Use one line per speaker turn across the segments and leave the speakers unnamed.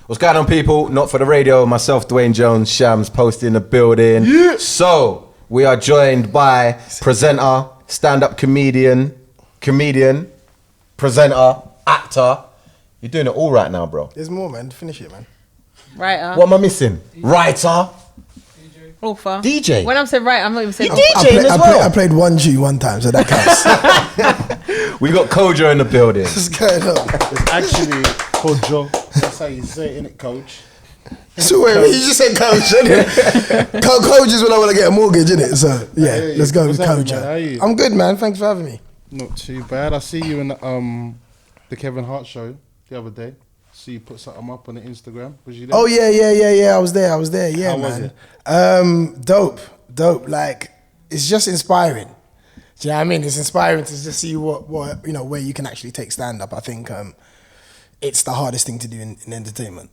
What's going on, people? Not for the radio. Myself, Duane Jones, Chams, Posty in the building.
Yeah.
So we are joined by presenter, stand-up comedian, presenter, actor. You're doing it all right now, bro.
There's more, man. Finish it, man.
Writer.
What am I missing? Writer.
Author.
DJ.
When I'm saying right, I'm not even saying
DJing as well.
I played one G one time, so that counts.
We got Kojo in the building.
What's going on?
It's actually Kojo. That's how you say it, innit, coach?
So wait, you just said coach, innit? Coach is when I want to get a mortgage, innit? So yeah, let's go with
What's happening,
Kojo.
man? How are you?
I'm good, man. Thanks for having me.
Not too bad. I see you in the Kevin Hart show the other day. See you put something up on the Instagram. Was you there?
Oh yeah. I was there. Yeah,
How
man.
was it?
Dope. Like, it's just inspiring. Do you know what I mean? It's inspiring to just see what where you can actually take stand up. I think it's the hardest thing to do in entertainment.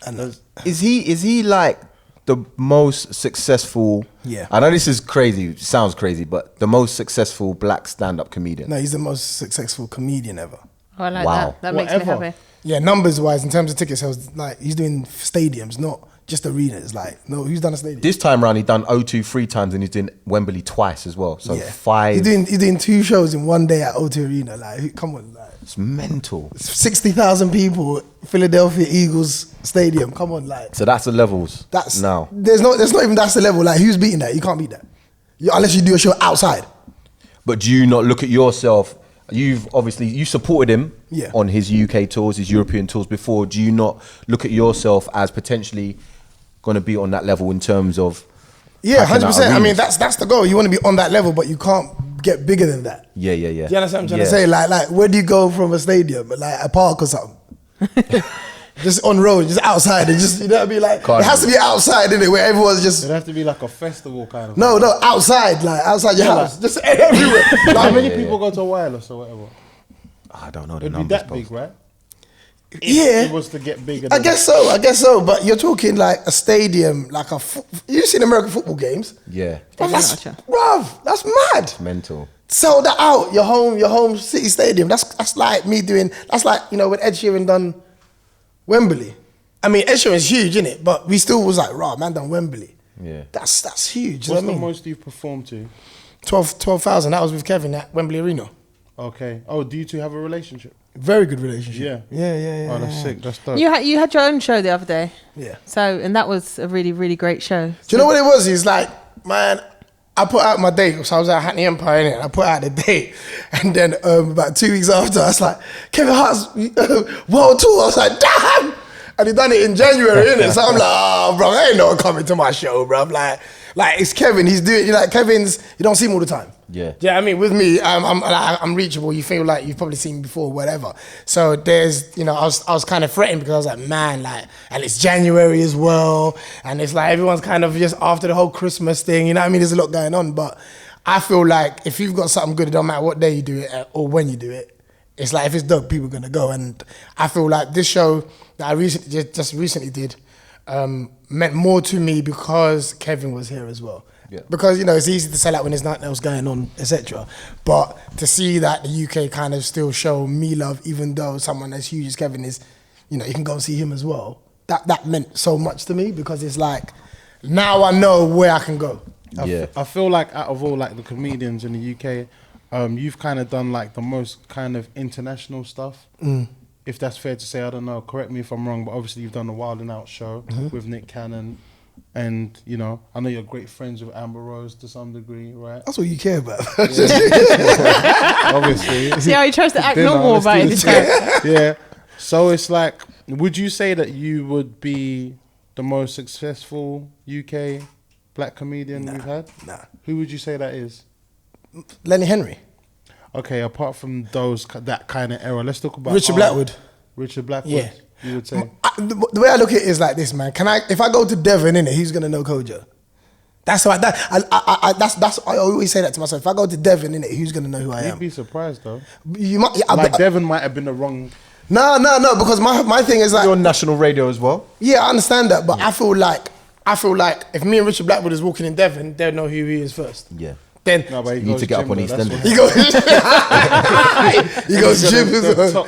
And
Is he like the most successful?
Yeah.
I know this is crazy. Sounds crazy, but the most successful black stand-up comedian.
no, he's the most successful comedian ever.
Oh, I like
Wow.
that. That makes me
Whatever.
happy.
Yeah, numbers wise, in terms of ticket sales, like he's doing stadiums, not just arenas. Like, no, who's done a stadium?
This time round, he done O2 3 times, and he's doing Wembley twice as well. So
Yeah.
5.
He's doing 2 shows in one day at O2 Arena. Like, come on, like
It's mental.
60,000 people, Philadelphia Eagles Stadium. Come on, like
So that's the levels.
that's
now.
There's not even that's the level. Like, who's beating that? You can't beat that. Unless you do a show outside.
But do you not look at yourself? You supported him
Yeah.
on his UK tours, his European tours before. Do you not look at yourself as potentially going to be on that level in terms of?
Yeah,
packing out
100%. I mean,
arenas?
that's the goal. You want to be on that level, but you can't get bigger than that.
Yeah.
Do you understand what I'm trying to say? Like, where do you go from a stadium, like a park or something? Just on road, just outside, and just, you know what I mean? Like, it has to be outside, innit, where everyone's just
It'd have to be like a festival kind of.
no, outside, like outside your house, just everywhere.
How
Like,
many people go to a wireless or whatever?
I don't know the
It'd be
numbers.
that big, right?
yeah,
It was to get bigger.
I guess so. But you're talking like a stadium, like you've seen American football games.
Yeah,
Bruv, that's
Gotcha.
that's mad.
mental.
Sell that out, your home city stadium. That's like me doing. That's like, when Ed Sheeran done Wembley. I mean, Ed Sheeran's huge, innit? But we still was like, man done Wembley.
Yeah.
That's huge. You
What's
know
the
what I mean?
most you've performed to?
12,000. That was with Kevin at Wembley Arena.
Okay. Oh, do you two have a relationship?
Very good relationship.
Yeah.
Yeah.
Oh, that's sick. That's dope.
You had your own show the other day.
Yeah.
So, and that was a really, really great show.
Do you know what it was? It's like, man, I put out my date. So I was at Hackney Empire, innit? I put out the date. And then about 2 weeks after, I was like, Kevin Hart's world tour. I was like, damn! And he done it in January, innit? So I'm like, oh, bro, ain't no one coming to my show, bro. Like it's Kevin. He's doing, Kevin's, you don't see him all the time.
Yeah.
Yeah, I mean, with me, I'm reachable. You feel like you've probably seen me before, whatever. So there's, I was kind of threatened because I was like, man, like, and it's January as well, and it's like everyone's kind of just after the whole Christmas thing. You know what I mean? There's a lot going on, but I feel like if you've got something good, it don't matter what day you do it or when you do it. It's like if it's dope, people are gonna go, and I feel like this show that I recently did meant more to me because Kevin was here as well.
Yeah.
Because it's easy to sell out when there's nothing else going on, etc. But to see that the UK kind of still show me love, even though someone as huge as Kevin is, you can go and see him as well. That meant so much to me because it's like now I know where I can go.
I feel like out of all like the comedians in the UK, you've kind of done like the most kind of international stuff. If that's fair to say, I don't know. Correct me if I'm wrong, but obviously you've done the Wild 'N Out show with Nick Cannon. And, I know you're great friends with Amber Rose to some degree, right?
That's what you care about.
Obviously.
See how he tries to act
Dinner,
normal
let's
about
do
it.
this. Yeah. So it's like, would you say that you would be the most successful UK black comedian we've had?
Nah.
Who would you say that is?
Lenny Henry.
Okay, apart from that kind of era, let's talk about
Richard
art.
Blackwood.
Richard Blackwood,
Yeah.
you would say.
The way I look at it is like this, man. If I go to Devon, innit, who's gonna know Kojo? That's how I always say that to myself. If I go to Devon, innit, who's gonna know who I
You'd
am?
be surprised though.
You might, yeah,
Like Devon might have been the wrong.
No, because my thing is like,
You're on national radio as well.
yeah, I understand that, but I feel like if me and Richard Blackwood is walking in Devon, they'll know who he is first.
Yeah.
Then
No, but
You need to get up on EastEnders.
he goes, he goes gym as well.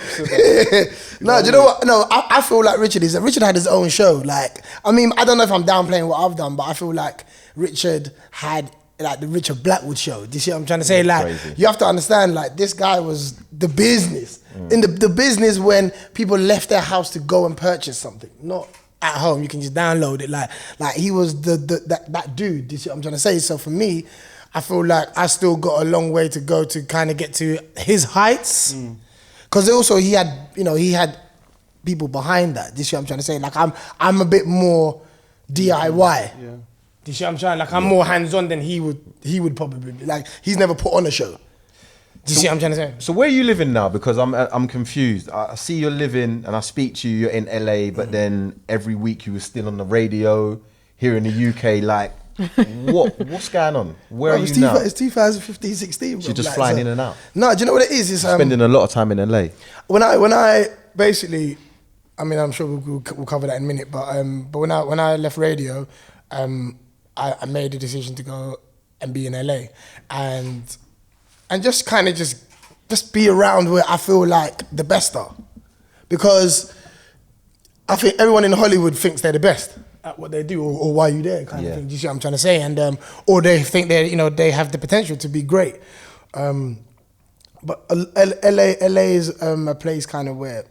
No, do you know what? No, I feel like Richard had his own show. Like, I mean, I don't know if I'm downplaying what I've done, but I feel like Richard had like the Richard Blackwood show. Do you see what I'm trying to say? Like,
crazy.
you have to understand, like, this guy was the business. In the business when people left their house to go and purchase something, not at home. You can just download it. Like he was that dude. Do you see what I'm trying to say? So for me, I feel like I still got a long way to go to kind of get to his heights. Because also he had people behind that. Do you see what I'm trying to say? Like I'm a bit more DIY.
Yeah.
Do you see what I'm trying? Like I'm more hands-on than he would probably be. Like he's never put on a show. Do you see what I'm trying to say?
So where are you living now? Because I'm confused. I see you're living, and I speak to you. You're in LA, but then every week you were still on the radio here in the UK. Like, what's going on? Where are you now?
It's 2015, 16.
You're just flying in and out.
No, do you know what it is? It's
Spending a lot of time in LA.
when I basically, I mean, I'm sure we'll cover that in a minute. But when I left radio, I made a decision to go and be in LA, and just kind of just be around where I feel like the best are, because I think everyone in Hollywood thinks they're the best at what they do, or why you there kind of thing. Do you see what I'm trying to say? And or they think they have the potential to be great. But LA is a place kind of where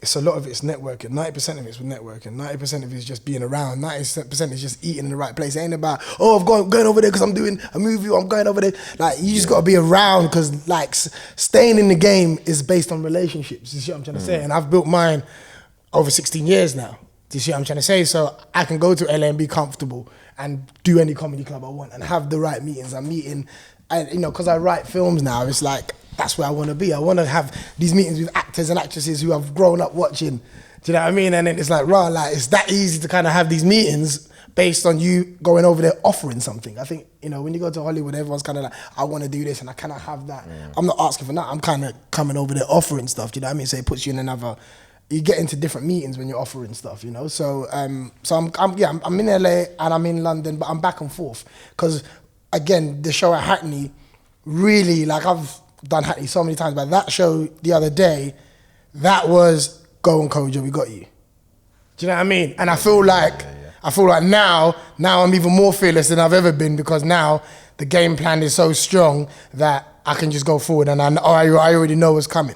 it's a lot of it's networking. 90% of it's with networking. 90% of it is just being around. 90% is just eating in the right place. It ain't about, I'm going over there because I'm doing a movie, or I'm going over there. Like, you just got to be around, because like staying in the game is based on relationships. You see what I'm trying to say? And I've built mine over 16 years now. Do you see what I'm trying to say? So I can go to LA and be comfortable and do any comedy club I want and have the right meetings. I'm meeting, and because I write films now, it's like, that's where I want to be. I want to have these meetings with actors and actresses who I've grown up watching. Do you know what I mean? And then it's like, it's that easy to kind of have these meetings based on you going over there offering something. I think, when you go to Hollywood, everyone's kind of like, I want to do this and I cannot have that. I'm not asking for that. I'm kind of coming over there offering stuff. Do you know what I mean? So it puts you in you get into different meetings when you're offering stuff, So I'm in LA and I'm in London, but I'm back and forth. Because again, the show at Hackney, really, like, I've done Hackney so many times, but that show the other day, that was go on Kojo, we got you. Do you know what I mean? And I feel like now I'm even more fearless than I've ever been, because now the game plan is so strong that I can just go forward and I already know what's coming.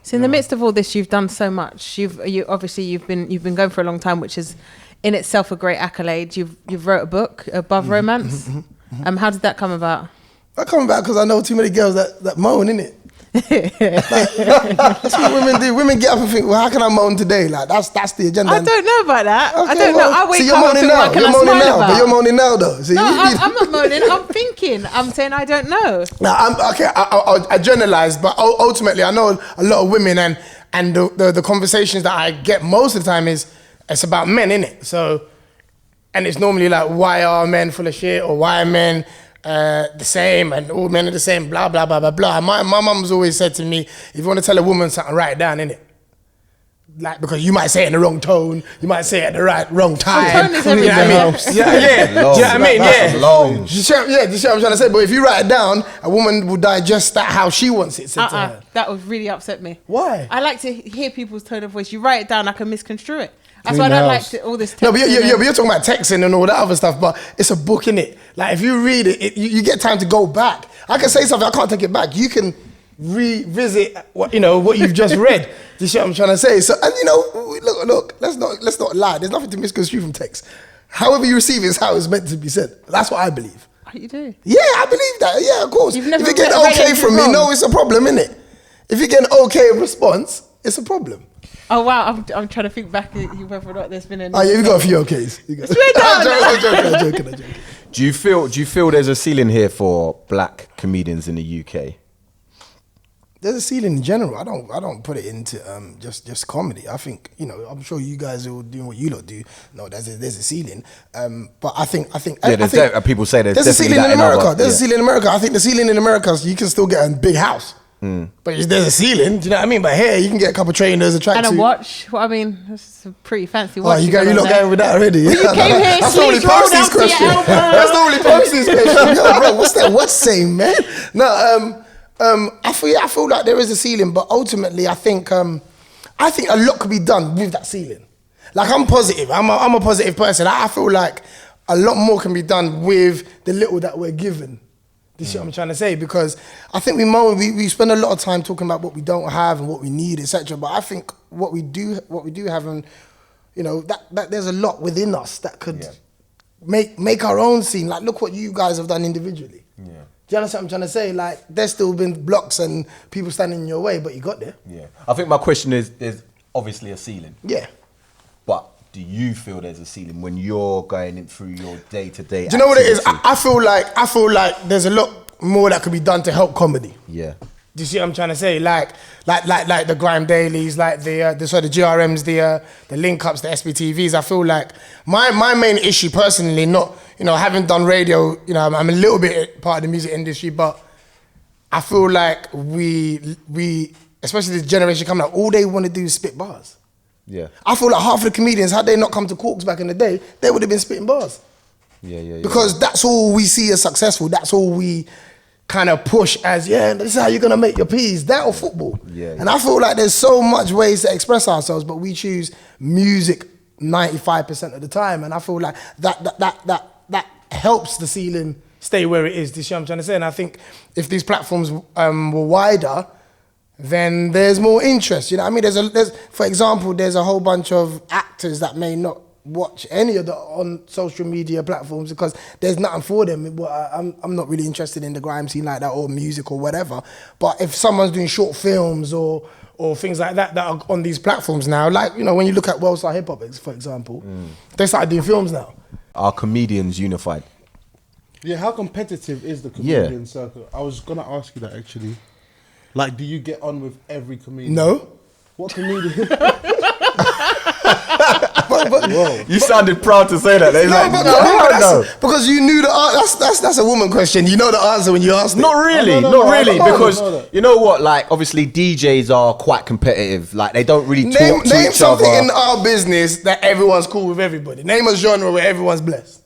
So in the midst of all this, you've done so much. You've been going for a long time, which is in itself a great accolade. You've wrote a book, Above Romance. How did that come about?
That come about because I know too many girls that moan, innit? That's what women do. Women get up and think, well, how can I moan today? Like, that's the agenda.
I don't know about that.
Okay,
I don't know. I wake
so you're
up and
moaning
feel
now.
like, can
You're
I
moaning
smile
now,
about?
but you're moaning now, though. So
No, I'm not moaning. I'm thinking. I'm saying I don't know.
Now, I generalize, but ultimately, I know a lot of women, and the conversations that I get most of the time it's about men, innit? So, and it's normally like, why are men full of shit, or why are men the same, and all men are the same, blah, blah, blah, blah, blah. My mum's always said to me, if you want to tell a woman something, write it down, innit? Like, because you might say it in the wrong tone, you might say it at the wrong time.
Tone is everything.
Do you know what I mean? Yeah. Do you know what I mean?
That's
Yeah.
long.
Do you see what I'm trying to say? But if you write it down, a woman will digest that how she wants it said to her.
That would really upset me.
Why?
I like to hear people's tone of voice. You write it down, I can misconstrue it. That's why I don't like all this texting.
No, but you're talking about texting and all that other stuff, but it's a book, innit? Like, if you read it, you get time to go back. I can say something, I can't take it back. You can revisit what you've just read. Do you see what I'm trying to say? So, and look, let's not lie. There's nothing to misconstrue from text. However you receive it is how it's meant to be said. That's what I believe.
Oh, you do?
Yeah, I believe that. Yeah, of course.
You've never
if you get
read
okay
it
from me,
wrong.
no, it's a problem, innit? If you get an okay response, it's a problem.
Oh wow, I'm trying to think back whether or not there's been any.
Oh, yeah, you've got a few okays. I'm joking.
Do you feel there's a ceiling here for black comedians in the UK?
There's a ceiling in general. I don't put it into just comedy. I think I'm sure you guys who are doing what you lot do. No, there's a ceiling. But I think
People say there's
a ceiling in
that
America.
other-
There's a ceiling in America. I think the ceiling in America is you can still get a big house. But there's a ceiling. Do you know what I mean? But here you can get a couple trainers, a tracksuit,
And a watch. Well, I mean, this is a pretty fancy
Oh,
watch.
you're not going with that already.
You came here,
That's normally
sleeves rolled
Posty's
up to your
question.
elbow.
That's normally Posty's question. Yo, bro, what's that watch saying, man? No, I feel like there is a ceiling, but ultimately, I think a lot could be done with that ceiling. Like, I'm positive. I'm a positive person. I feel like a lot more can be done with the little that we're given. This is what I'm trying to say, because I think we spend a lot of time talking about what we don't have and what we need, etc. But I think what we do have, and that there's a lot within us that could make our own scene. Like, look what you guys have done individually. Yeah. Do you understand what I'm trying to say? Like, there's still been blocks and people standing in your way, but you got there.
Yeah. I think my question is, there's obviously a ceiling.
Yeah.
But do you feel there's a ceiling when you're going in through your day-to-day?
Do you know what it is? I feel like there's a lot more that could be done to help comedy.
Yeah.
Do you see what I'm trying to say? Like the GRM Dailies, like the GRMs, the link ups, the SBTVs. I feel like my main issue personally, not having done radio, I'm a little bit part of the music industry, but I feel like we especially this generation coming up, all they want to do is spit bars.
Yeah.
I feel like half of the comedians, had they not come to Corks back in the day, they would have been spitting bars.
Yeah.
Because that's all we see as successful. That's all we kind of push as, this is how you're going to make your peas, that or football.
Yeah.
And I feel like there's so much ways to express ourselves, but we choose music 95% of the time. And I feel like that helps the ceiling stay where it is. Do you see what I'm trying to say? And I think if these platforms were wider, then there's more interest. You know what I mean? For example, there's a whole bunch of actors that may not watch any of the on social media platforms because there's nothing for them. I'm not really interested in the grime scene like that or music or whatever. But if someone's doing short films or things like that are on these platforms now, like, when you look at World Star Hip Hop, for example, they started doing films now.
Are comedians unified?
Yeah, how competitive is the comedian circle? I was going to ask you that, actually. Like, do you get on with every comedian?
No.
What comedian?
You sounded proud to say that.
Because you knew the answer. That's a woman question. You know the answer when you ask it.
Not really,
No,
not really. Because
no.
you know what? Like, obviously, DJs are quite competitive. Like, they don't really talk to
Name
each
something
other.
in our business that everyone's cool with everybody. Name a genre where everyone's blessed.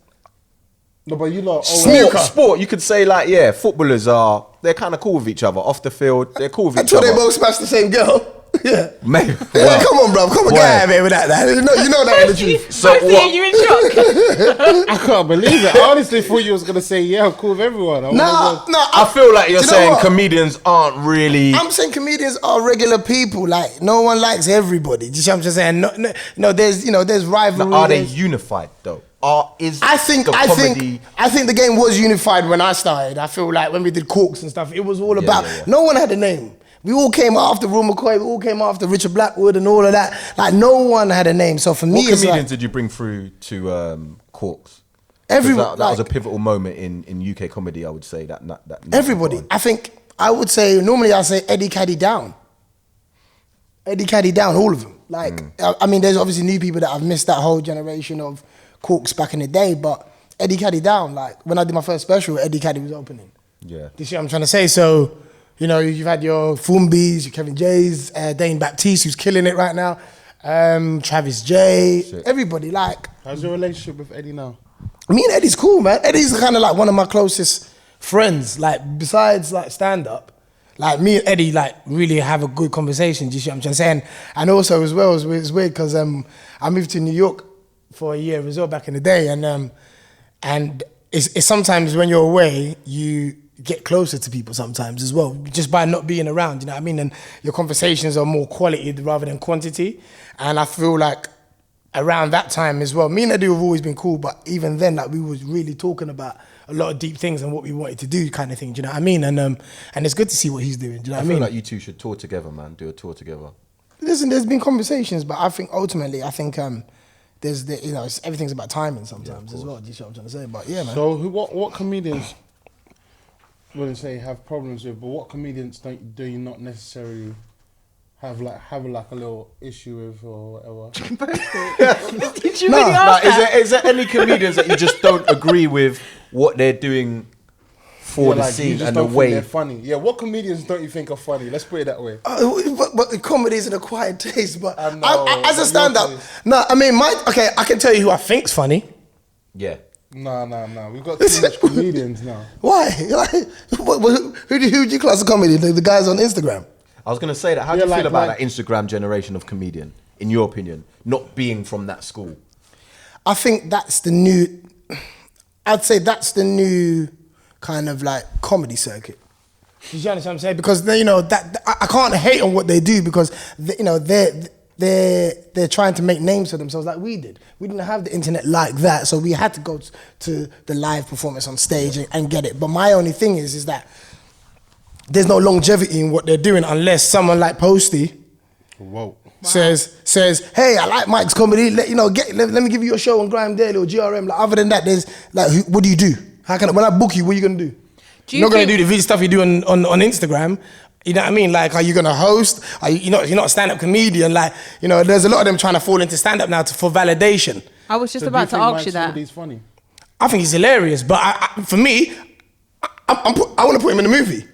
No, but you lot.
Sport. You could say footballers they're kind of cool with each other off the field. They're cool with each
Until
other.
they both smash the same girl. Yeah.
Maybe.
Yeah, come on, bro. Come on, get out of here with that. You know that is the truth.
So
Posty,
what?
are you in shock?
I can't believe it. I honestly thought you was gonna say, I'm cool with everyone.
No.
I feel like you're
Do you know
saying
what?
comedians aren't really.
I'm saying comedians are regular people. Like, no one likes everybody. Do you see what I'm just saying? No, there's rivalry.
Are they
there's-
unified though?
I think the game was unified when I started. I feel like when we did Corks and stuff, it was all about.
yeah.
No one had a name. We all came after Ru McCoy. We all came after Richard Blackwood and all of that. Like, no one had a name. So for me,
What
it's
comedians
like
did you bring through to Corks?
everyone.
That was a pivotal moment in UK comedy. I would say that
Everybody. I think I would say normally I say Eddie Caddy down. Eddie Caddy down, all of them. Like, I mean, there's obviously new people that have missed that whole generation of Corks back in the day, but Eddie Caddy down. Like, when I did my first special, Eddie Caddy was opening.
Yeah.
You see what I'm trying to say? So, you've had your Fumbis, your Kevin J's, Dane Baptiste, who's killing it right now, Travis J, everybody. Like,
How's your relationship with Eddie now?
me and Eddie's cool, man. Eddie's kind of like one of my closest friends. Like, besides like stand up, like me and Eddie like really have a good conversation. Do you see what I'm trying to say? And also as well, it's weird because I moved to New York for a year as well back in the day, and it's sometimes when you're away you get closer to people sometimes as well, just by not being around, you know what I mean? And your conversations are more quality rather than quantity. And I feel like around that time as well, me and Eddie have always been cool, but even then, like, we was really talking about a lot of deep things and what we wanted to do, kind of thing, do you know what I mean? And it's good to see what he's doing, do you know what I mean?
feel like you two should tour together, man. Do a tour together.
Listen, there's been conversations, but I think ultimately, everything's about timing sometimes as well, do you see what I'm trying to say? But yeah, man.
So what comedians wouldn't say have problems with, but what comedians do you not necessarily have a little issue with or whatever?
Did you really ask that?
Is there any comedians that you just don't agree with what they're doing for the
like, you
scene
just
and
don't
the
think
way.
they're funny. Yeah, what comedians don't you think are funny? Let's put it that way.
But comedy is an acquired taste. But
I know,
as a
but
stand-up,
your taste-
no, I mean, I can tell you who I think's funny.
Yeah.
No. We've got too much comedians now.
Why? Like, who do you class as comedy? The guys on Instagram.
I was going to say that. How do
Yeah,
you
like-
feel about
like-
that Instagram generation of comedian, in your opinion, not being from that school?
I think that's the new. I'd say that's the new kind of like comedy circuit. You understand what I'm saying? Because they, I can't hate on what they do because they're trying to make names for themselves like we did. We didn't have the internet like that, so we had to go to the live performance on stage and get it. But my only thing is that there's no longevity in what they're doing unless someone like Posty
Whoa.
says, hey, I like Mike's comedy. Let me give you a show on GRM Daily or GRM. Like, other than that, there's like, what do you do? When I book you, what are you gonna do? You're not gonna do the video stuff you do on Instagram. You know what I mean? Like, are you gonna host? You're not a stand-up comedian. Like, there's a lot of them trying to fall into stand-up now for validation.
I was just
So
about
do
to
you think
ask you
Mike's
that.
comedy's funny?
I think he's hilarious, but for me, I want to put him in a movie.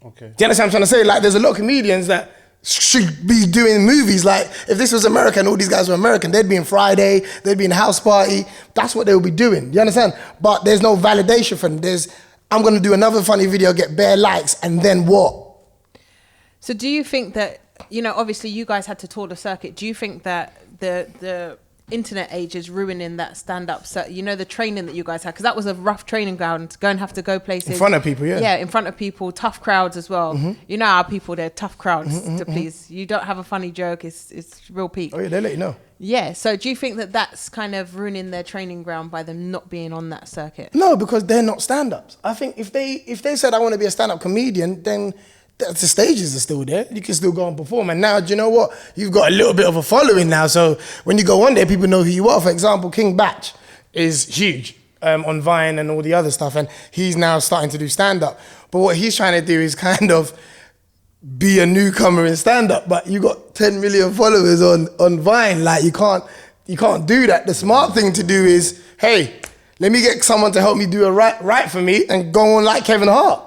Okay.
Do you understand what I'm trying to say? Like, there's a lot of comedians that should be doing movies. Like, if this was America and all these guys were American, they'd be in Friday, they'd be in House Party. That's what they would be doing. You understand? But there's no validation for them. I'm going to do another funny video, get bare likes, and then what?
So do you think that, obviously you guys had to tour the circuit. Do you think that the internet age is ruining that stand-up set? The training that you guys had, because that was a rough training ground to go and have to go places.
In front of people, yeah.
Yeah, in front of people, tough crowds as well. You know how people, they're tough crowds to please. You don't have a funny joke, it's real peak.
Oh yeah, they let you know.
Yeah, so do you think that that's kind of ruining their training ground by them not being on that circuit?
No, because they're not stand-ups. I think if they said I want to be a stand-up comedian, then the stages are still there. You can still go and perform. And now, do you know what? You've got a little bit of a following now. So when you go on there, people know who you are. For example, King Batch is huge on Vine and all the other stuff. And he's now starting to do stand-up. But what he's trying to do is kind of be a newcomer in stand-up. But you got 10 million followers on Vine. Like, you can't do that. The smart thing to do is, hey, let me get someone to help me do a right for me and go on like Kevin Hart.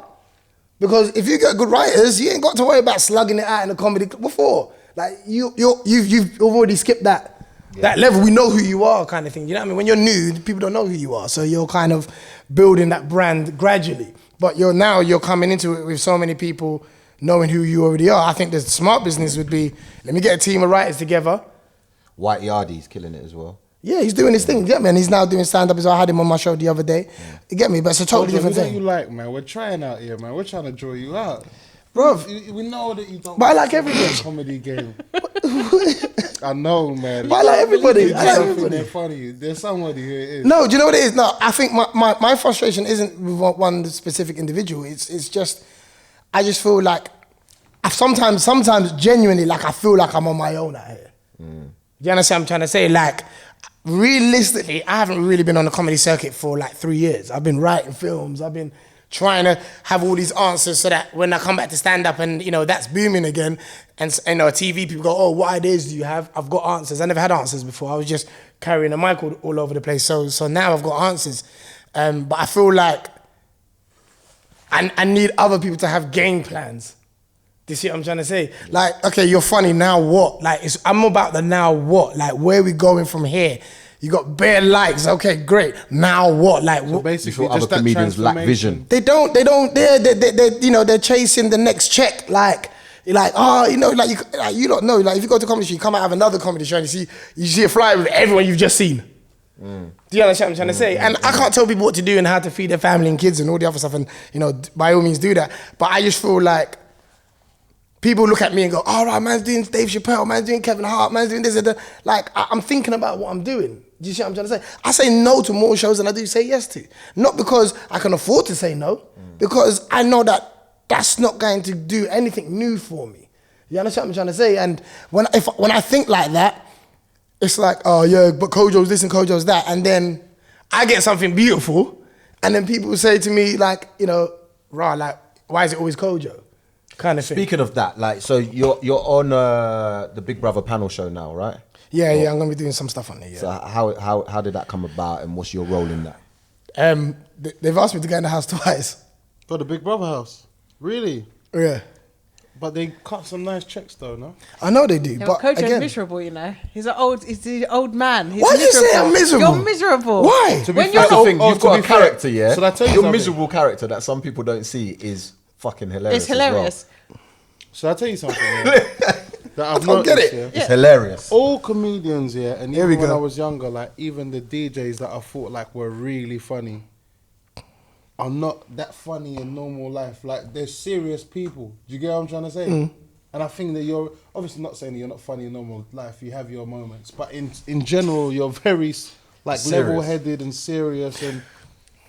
Because if you get good writers, you ain't got to worry about slugging it out in a comedy before. Like, you've already skipped that level. We know who you are, kind of thing. You know what I mean? When you're new, people don't know who you are. So you're kind of building that brand gradually. But you're coming into it with so many people knowing who you already are. I think the smart business would be, let me get a team of writers together.
White Yardy's killing it as well.
Yeah, he's doing his thing. You get me? And he's now doing stand-up. I had him on my show the other day. You get me? But it's a totally different
Who
thing.
don't you like, man? We're trying out here, man. We're trying to draw you out.
Bruv.
We know that you don't.
But I like everybody.
Comedy game. I know, man.
But I like everybody. I like
don't think
everybody.
they're funny. There's somebody who it is.
No, do you know what it is? No, I think my frustration isn't with one specific individual. It's just, I just feel like, sometimes genuinely, like I feel like I'm on my own out here. You understand what I'm trying to say? Like, realistically, I haven't really been on the comedy circuit for like 3 years. I've been writing films. I've been trying to have all these answers so that when I come back to stand up and, that's booming again, and, TV people go, oh, what ideas do you have? I've got answers. I never had answers before. I was just carrying a mic all over the place. So now I've got answers. But I feel like I need other people to have game plans. Do you see what I'm trying to say? Like, okay, you're funny, now what? Like, I'm about the now what? Like, where are we going from here? You got bare likes, okay, great. Now what? Like,
So basically,
Before other
just that
comedians lack vision.
they don't. They're chasing the next check. Like, you don't know. Like, if you go to a comedy show, you come out of another comedy show and you see a flyer with everyone you've just seen. Do you understand what I'm trying to say? And I can't tell people what to do and how to feed their family and kids and all the other stuff. And by all means do that. But I just feel like people look at me and go, all right, man's doing Dave Chappelle, man's doing Kevin Hart, man's doing this and that. Like, I'm thinking about what I'm doing. Do you see what I'm trying to say? I say no to more shows than I do say yes to. Not because I can afford to say no, because I know that that's not going to do anything new for me. You understand what I'm trying to say? And when I think like that, it's like, oh yeah, but Kojo's this and Kojo's that. And then I get something beautiful, and then people say to me like, rah, like, why is it always Kojo? Kind of thing.
Speaking of that, like, so you're on the Big Brother panel show now, right?
Yeah, I'm gonna be doing some stuff on it. Yeah.
So how did that come about, and what's your role in that?
They've asked me to go in the house twice.
Got a Big Brother house. Really?
Yeah.
But they cut some nice checks though, no?
I know they do,
Yeah,
but
Kojo's
again,
miserable, you know. He's the old man. He's
why do you say I'm miserable?
You're miserable.
Why?
To be
When
fair,
you're
the
not-
thing,
Oh,
you've
to
got
be
a
fair,
character, yeah.
should I tell you
Your
something?
miserable character that some people don't see is fucking hilarious.
It's hilarious.
Should I tell you something? Yeah? That I've
don't get
noticed,
it.
yeah?
It's hilarious.
All comedians, yeah, and
Here
even
we
when
go.
I was younger, like even the DJs that I thought like were really funny are not that funny in normal life. Like they're serious people. Do you get what I'm trying to say? And I think that you're obviously not saying that you're not funny in normal life. You have your moments, but in general, you're very like
Serious.
level-headed and serious, and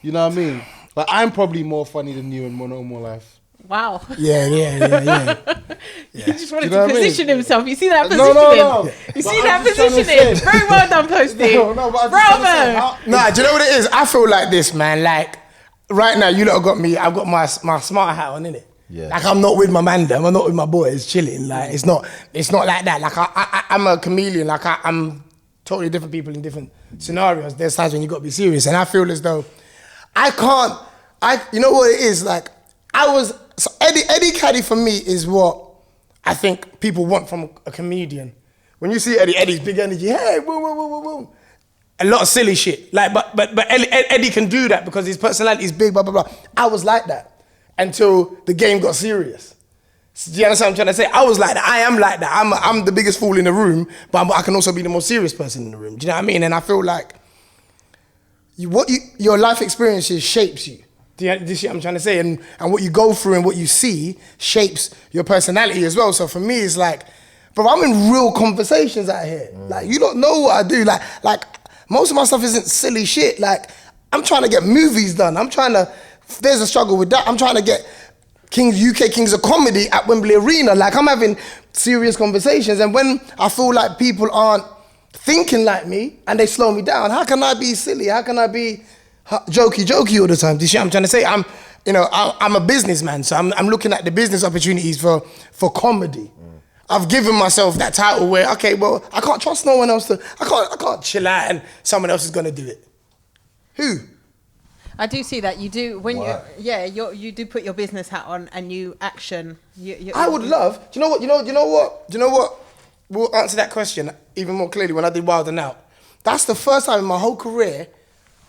you know what I mean. Like I'm probably more funny than you in my normal life.
Wow.
yeah.
He just wanted
Do you know
to
what I mean?
position himself. You see that
No,
positioning?
no.
You
But
see
I'm
that
just trying to
positioning?
say-
Very well done, Posty.
No, but I'm just trying to say,
Bravo.
how-
Nah, do you know what it is? I feel like this, man. Like right now, you lot have got me. I've got my smart hat on, innit?
Yeah.
Like I'm not with my man, them. I'm not with my boys, chilling. Like it's not like that. Like I'm a chameleon. Like I'm totally different people in different scenarios. There's times when you got to be serious, and I feel as though I can't. You know what it is? Like so Eddie Caddy for me is what I think people want from a comedian. When you see Eddie's big energy, hey, boom, boom, boom, boom, boom. A lot of silly shit. Like, but Eddie can do that because his personality is big, blah, blah, blah. I was like that until the game got serious. Do you understand what I'm trying to say? I was like that. I am like that. I'm the biggest fool in the room, but I can also be the most serious person in the room. Do you know what I mean? And I feel like your life experiences shapes you. Do you see what I'm trying to say? And what you go through and what you see shapes your personality as well. So for me, it's like, bro, I'm in real conversations out here. Like, you don't know what I do. Like most of my stuff isn't silly shit. Like, I'm trying to get movies done. There's a struggle with that. I'm trying to get UK Kings of Comedy at Wembley Arena. Like, I'm having serious conversations. And when I feel like people aren't thinking like me and they slow me down, how can I be silly? How can I be jokey all the time? Do you see what I'm trying to say? I'm a businessman, so I'm looking at the business opportunities for comedy. I've given myself that title where, okay, well, I can't trust no one else I can't chill out and someone else is gonna do it. Who?
I do see that you do when
Why?
you do put your business hat on and you action.
I would love. Do you know what? We'll answer that question even more clearly when I did Wild and Out. That's the first time in my whole career,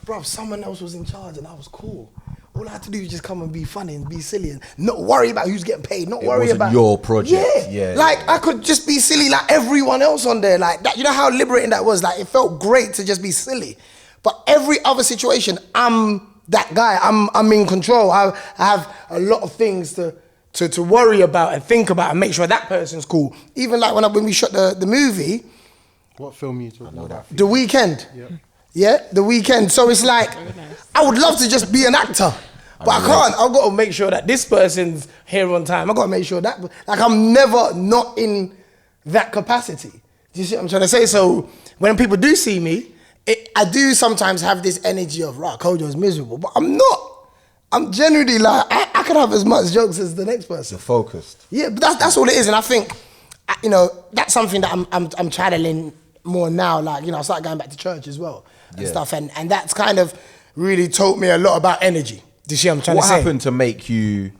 bro, someone else was in charge and I was cool. All I had to do was just come and be funny and be silly and not worry about who's getting paid, not worry
wasn't
about
your project. Yeah,
like
yeah.
I could just be silly like everyone else on there. Like that, you know how liberating that was? Like it felt great to just be silly. But every other situation, I'm that guy. I'm in control. I have a lot of things to worry about and think about and make sure that person's cool. Even like when we shot the movie,
What film are you talking about?
The Weekend.
Yep.
Yeah, The Weekend. So it's like, I would love to just be an actor, but I can't. I've got to make sure that this person's here on time. I've got to make sure that, like, I'm never not in that capacity. Do you see what I'm trying to say? So when people do see me, I do sometimes have this energy of, right, Kojo's miserable, but I'm not. I'm genuinely like, I could have as much jokes as the next person.
You're focused.
Yeah, but that's all it is. And I think, that's something that I'm channeling more now. Like, I started going back to church as well and stuff. And that's kind of really taught me a lot about energy. Do you see what I'm trying to say?
What happened to make you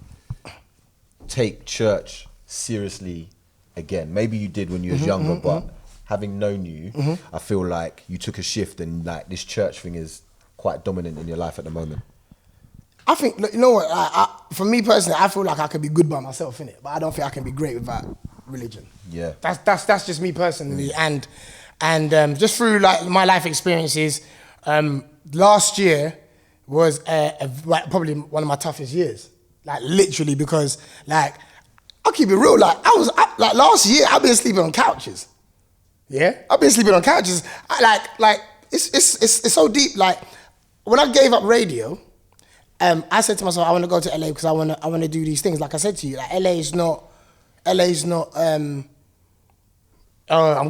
take church seriously again? Maybe you did when you was younger, but having known you, I feel like you took a shift and like this church thing is quite dominant in your life at the moment.
I think, you know what, for me personally, I feel like I could be good by myself, innit? But I don't think I can be great without religion.
Yeah.
That's just me personally. And just through like my life experiences, last year was like, probably one of my toughest years. Like literally, because like, I'll keep it real, like like last year, I've been sleeping on couches. Yeah? I've been sleeping on couches. It's so deep. Like, when I gave up radio, I said to myself, I want to go to LA because I want to do these things. Like I said to you, like LA is not, I'm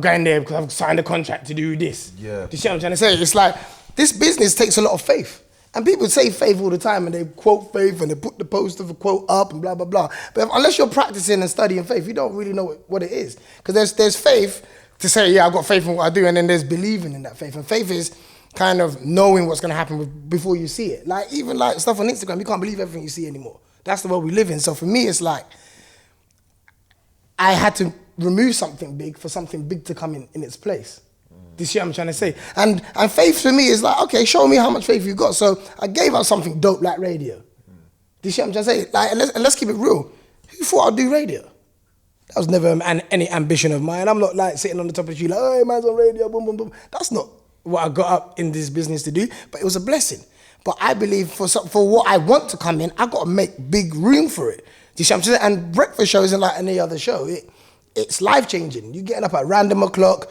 going there because I've signed a contract to do this.
Yeah.
Do you see what I'm trying to say? It's like, this business takes a lot of faith. And people say faith all the time and they quote faith and they put the post of a quote up and blah, blah, blah. But unless you're practicing and studying faith, you don't really know what it is. Because there's faith to say, yeah, I've got faith in what I do, and then there's believing in that faith. And faith is kind of knowing what's going to happen before you see it. Like, even like stuff on Instagram, you can't believe everything you see anymore. That's the world we live in. So for me, it's like I had to remove something big for something big to come in its place. Do you see what I'm trying to say? And faith for me is like, okay, show me how much faith you got. So I gave up something dope like radio. Do you see what I'm trying to say? Like, and let's keep it real. Who thought I'd do radio? That was never any ambition of mine. I'm not like sitting on the top of the tree like, oh, man's on radio, boom, boom, boom. That's not what I got up in this business to do, but it was a blessing. But I believe for what I want to come in, I got to make big room for it. Do you see what I'm saying? And breakfast show isn't like any other show. It's life-changing. You're getting up at random o'clock.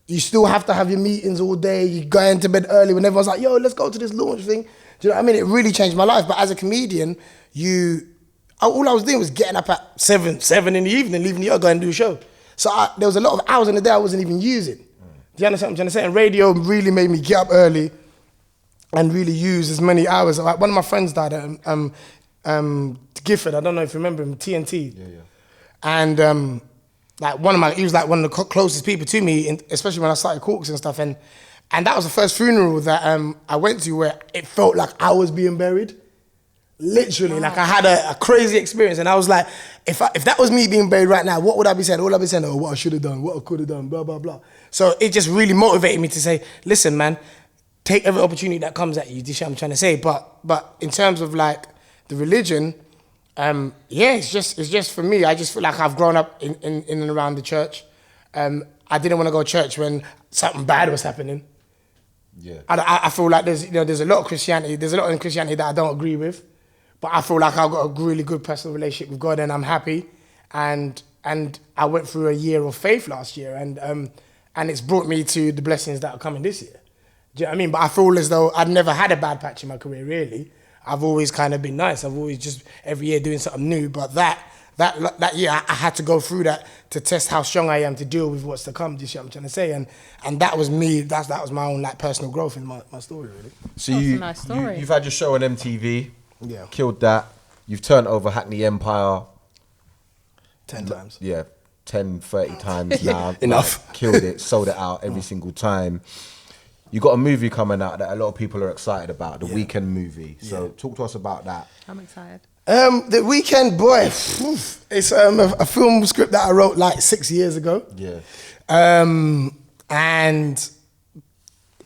You still have to have your meetings all day. You go into bed early when everyone's like, yo, let's go to this launch thing. Do you know what I mean? It really changed my life. But as a comedian, all I was doing was getting up at 7 in the evening, leaving the yard, going to do a show. So there was a lot of hours in the day I wasn't even using. Do you understand what I'm trying to say? And radio really made me get up early and really use as many hours. Like one of my friends died at Gifford. I don't know if you remember him, TNT.
Yeah.
And like he was like one of the closest people to me, especially when I started Corks and stuff. And that was the first funeral that I went to where it felt like I was being buried. Literally, like I had a crazy experience. And I was like, if that was me being buried right now, what would I be saying? All I'd be saying, oh, what I should have done, what I could have done, blah, blah, blah. So it just really motivated me to say, listen, man, take every opportunity that comes at you. Do you see what I'm trying to say? But in terms of like the religion, it's just for me. I just feel like I've grown up in and around the church. I didn't want to go to church when something bad was happening.
Yeah.
I feel like there's a lot of Christianity. There's a lot in Christianity that I don't agree with, but I feel like I've got a really good personal relationship with God, and I'm happy. And I went through a year of faith last year, and it's brought me to the blessings that are coming this year. Do you know what I mean? But I feel as though I'd never had a bad patch in my career, really. I've always kind of been nice. I've always just every year doing something new. But that year, I had to go through that to test how strong I am to deal with what's to come. Do you see what I'm trying to say? And that was me. That was my own like personal growth in my story, really.
So
That's a nice story.
you've had your show on MTV.
Yeah.
Killed that. You've turned over Hackney Empire
10 times.
Yeah, 10, 30 times now.
Enough.
Like, killed it, sold it out every single time. You got a movie coming out that a lot of people are excited about, the Weekend movie. So talk to us about that.
I'm excited.
The Weekend, boy, it's a film script that I wrote like 6 years ago.
Yeah.
And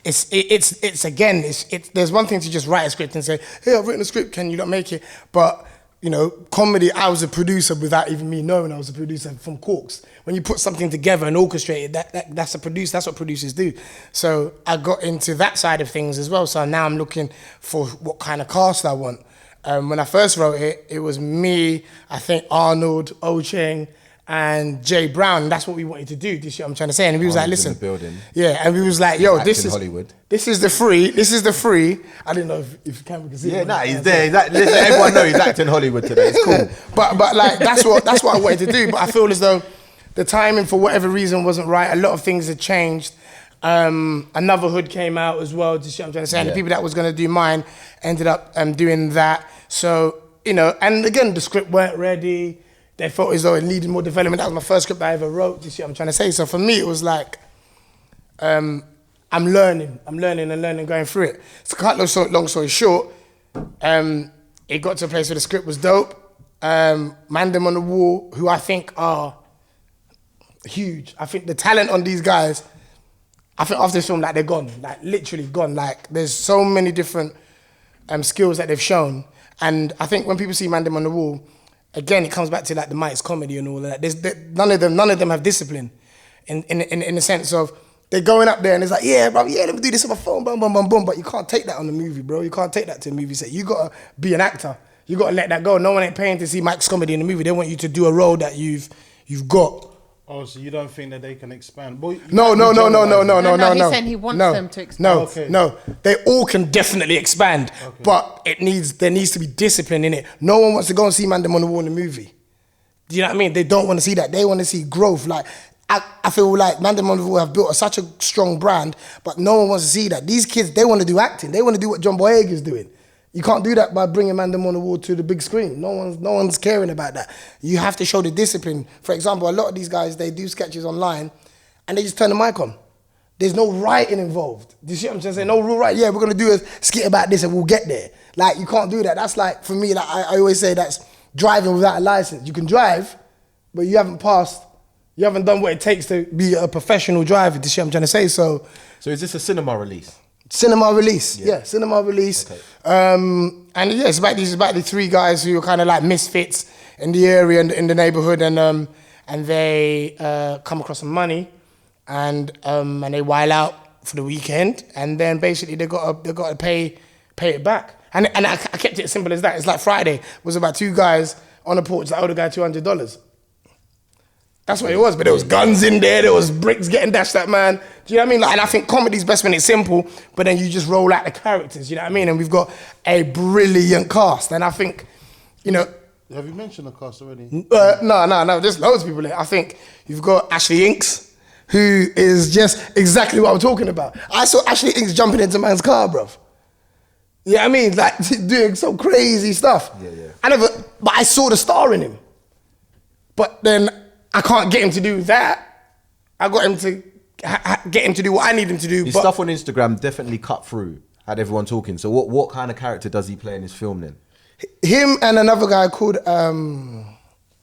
it's again, there's one thing to just write a script and say, hey, I've written a script, can you not make it? But you know, comedy, I was a producer without even me knowing I was a producer from Corks. When you put something together and orchestrate it, that's what producers do. So I got into that side of things as well. So now I'm looking for what kind of cast I want. When I first wrote it, it was me, I think Arnold, Ocheng, and Jay Brown. That's what we wanted to do. This year, I'm trying to say, and we was like,
Arnold's
listen,
in the building.
yeah, and we was like, yo,
Acting Hollywood.
this is the free. I didn't know if camera can see.
Yeah,
it,
nah, he's there. Listen, everyone knows he's acting Hollywood today. It's cool.
but like that's what I wanted to do. But I feel as though the timing, for whatever reason, wasn't right. A lot of things had changed. Another Hood came out as well. Do you see what I'm trying to say? And the people that was going to do mine ended up doing that. So you know, and again, the script weren't ready. They felt as though it needed more development. That was my first script I ever wrote. Do you see what I'm trying to say? So for me, it was like, I'm learning going through it. So to cut long story short, it got to a place where the script was dope. Man Them on the Wall, who I think are huge. I think the talent on these guys, I think after this film, like they're gone, like literally gone. Like there's so many different skills that they've shown. And I think when people see Man Them on the Wall, again, it comes back to like the Mike's comedy and all of that. None of them have discipline, in the sense of they're going up there and it's like, yeah, bro, yeah, let me do this on my phone, boom, boom, boom, boom. But you can't take that on the movie, bro. You can't take that to a movie set. You gotta be an actor. You gotta let that go. No one ain't paying to see Mike's comedy in the movie. They want you to do a role that you've got.
Oh, so you don't think that they can expand? Boy,
No.
He's saying he wants them to expand.
No. They all can definitely expand, but there needs to be discipline in it. No one wants to go and see Man Them on the Wall in the movie. Do you know what I mean? They don't want to see that. They want to see growth. Like I feel like Man Them on the Wall have built such a strong brand, but no one wants to see that. These kids, they want to do acting. They want to do what John Boyega is doing. You can't do that by bringing Man Them on the Wall to the big screen. No one's caring about that. You have to show the discipline. For example, a lot of these guys, they do sketches online and they just turn the mic on. There's no writing involved. Do you see what I'm trying to say? No rule right. Yeah, we're going to do a skit about this and we'll get there. Like, you can't do that. That's like, for me, like I always say, that's driving without a license. You can drive, but you haven't done what it takes to be a professional driver. This shit I'm trying to say. So
is this a cinema release?
Cinema release, yeah, cinema release.
Okay.
And yeah, it's about the three guys who are kind of like misfits in the area and in the neighborhood, and they come across some money, and they while out for the weekend, and then basically they got to pay it back. And I kept it as simple as that. It's like Friday was about two guys on a porch that owed a guy $200. That's what it was, but there was guns in there was bricks getting dashed at, man. Do you know what I mean? Like, and I think comedy's best when it's simple, but then you just roll out the characters, you know what I mean? And we've got a brilliant cast, and I think, you know...
Have you mentioned the cast already?
No, there's loads of people there. I think you've got Ashley Inks, who is just exactly what I'm talking about. I saw Ashley Inks jumping into man's car, bruv. You know what I mean? Like, doing some crazy stuff.
Yeah.
But I saw the star in him. But then... I can't get him to do that. I got him to get him to do what I need him to do.
His stuff on Instagram definitely cut through, had everyone talking. So what kind of character does he play in his film then?
Him and another guy called Sam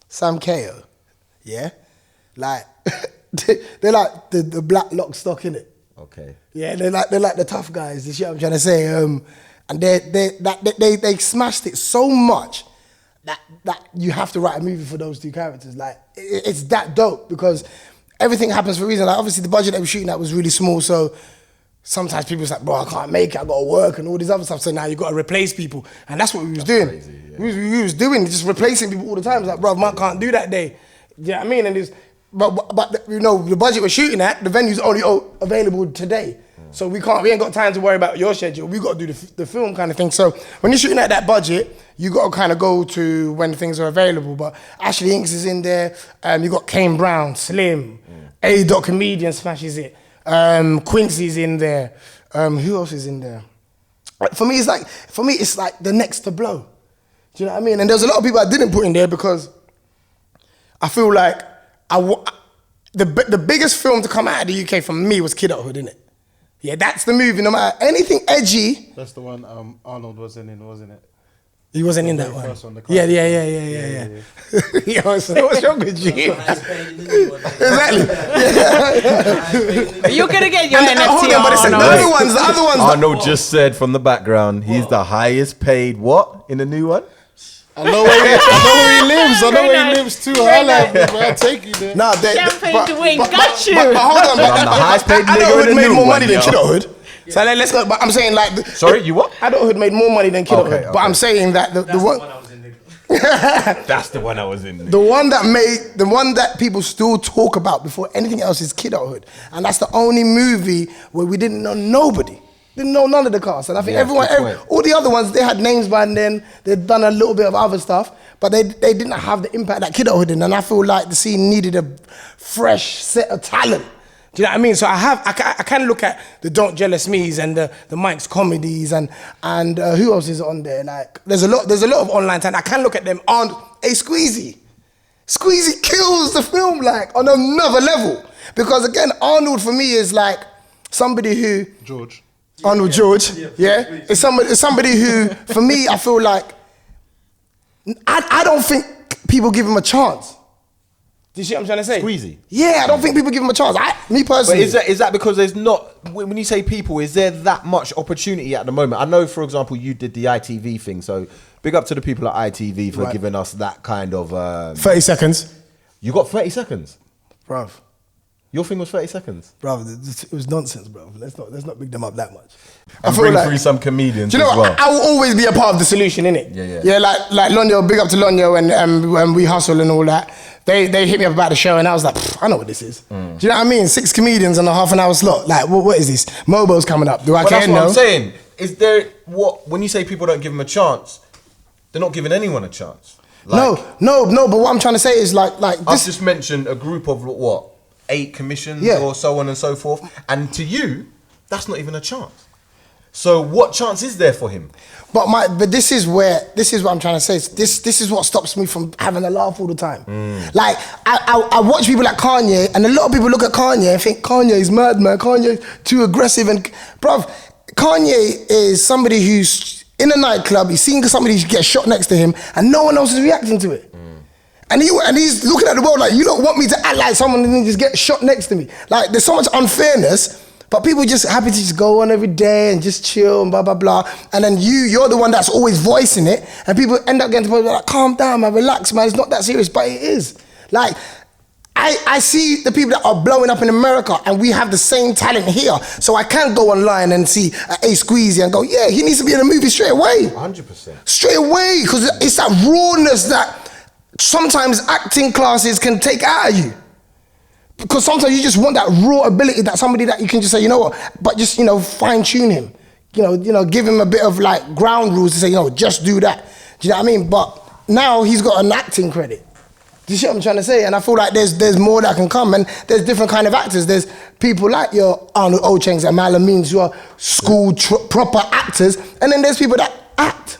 Kojo. Yeah? Like, they're like the black lock stock, innit?
Okay.
Yeah, they're like the tough guys, this shit I'm trying to say. And they smashed it so much that you have to write a movie for those two characters. Like, it's that dope because everything happens for a reason. Like, obviously the budget they were shooting at was really small, so sometimes people's like, bro, I can't make it, I gotta work and all this other stuff. So now you gotta replace people. And that's what we was doing.
Crazy, yeah.
We was doing, just replacing people all the time. It's like, bro, man can't do that day. You know what I mean? And but you know, the budget we're shooting at, the venue's only available today. So we ain't got time to worry about your schedule. We got to do the film kind of thing. So when you're shooting at that budget, you got to kind of go to when things are available. But Ashley Inks is in there. You got Kane Brown, Slim, A. Comedian smashes it. Quincy's in there. Who else is in there? For me, it's like the next to blow. Do you know what I mean? And there's a lot of people I didn't put in there because I feel like the biggest film to come out of the UK for me was Kidulthood, innit? Yeah, that's the movie. No matter anything edgy.
That's the one Arnold wasn't in, wasn't it?
He wasn't in that one. Yeah. Yo, so what's wrong with you? Exactly.
You're gonna get your
And
NFTR.
hold on, but it's the other ones.
Arnold just said from the background, he's the highest paid what in the new one?
I know where he lives too. I'll take you there.
Nah,
Champagne Duane got you.
But hold on,
I'm the highest paid nigga in
Adulthood
the
made
new
more
one,
money than
yo.
Kidulthood. So let's go. But I'm saying like,
Sorry, you what?
Adulthood made more money than Kidulthood.
Okay.
But I'm saying that the one.
That's the one I was in.
The one that people still talk about before anything else is Kidulthood, and that's the only movie where we didn't know nobody, didn't know none of the cast, and I think all the other ones they had names by then, they'd done a little bit of other stuff, but they didn't have the impact that Kidulthood did, and I feel like the scene needed a fresh set of talent. Do you know what I mean? So I kind of look at the Don't Jealous Me's and the Mike's comedies and who else is on there? Like there's a lot of online talent. I can look at them on Squeezy. Squeezy kills the film like on another level because again Arnold for me is like somebody who Arnold George, yeah. It's somebody who for me I feel like I don't think people give him a chance. Do you see what I'm trying to say?
Squeezy.
Yeah, I don't think people give him a chance. Me personally.
But is that because there's not, when you say people, is there that much opportunity at the moment? I know, for example, you did the ITV thing, so big up to the people at ITV for giving us that kind of...
30 seconds.
You got 30 seconds?
Bruv.
Your thing was 30 seconds?
Bruv, it was nonsense, bruv. Let's not big them up that much.
And bring through some comedians
do you know
as well.
I will always be a part of the solution, innit?
Yeah.
Yeah, like Lonyo, big up to Lonyo and when we hustle and all that. They hit me up about the show and I was like, I know what this is. Do you know what I mean? 6 comedians on a half an hour slot. Like, what is this? Mobo's coming up. Do I care?
That's what
No.
I'm saying. Is there, when you say people don't give them a chance, they're not giving anyone a chance. Like,
No, but what I'm trying to say is like
I've
this.
just mentioned a group of 8 commissions or so on and so forth. And to you, that's not even a chance. So what chance is there for him?
But this is what I'm trying to say. This is what stops me from having a laugh all the time. Like I watch people like Kanye, and a lot of people look at Kanye and think Kanye's mad, man. Kanye's too aggressive, and bruv, Kanye is somebody who's in a nightclub, he's seeing somebody get shot next to him, and no one else is reacting to it. And he's looking at the world like, you don't want me to act like someone and just get shot next to me. Like, there's so much unfairness, but people just happy to just go on every day and just chill and blah, blah, blah. And then you're the one that's always voicing it, and people end up getting to the point where like, calm down, man, relax, man, it's not that serious, but it is. Like, I see the people that are blowing up in America, and we have the same talent here. So I can't go online and see A Squeezy and go, yeah, he needs to be in a movie straight away.
100%.
Straight away, because it's that rawness that sometimes acting classes can take out of you. Because sometimes you just want that raw ability, that somebody that you can just say, you know what, but just, fine tune him. Give him a bit of like ground rules to say, just do that. Do you know what I mean? But now he's got an acting credit. Do you see what I'm trying to say? And I feel like there's more that can come, and there's different kind of actors. There's people like your Arnold Ochengs and Malamines who are school proper actors, and then there's people that act.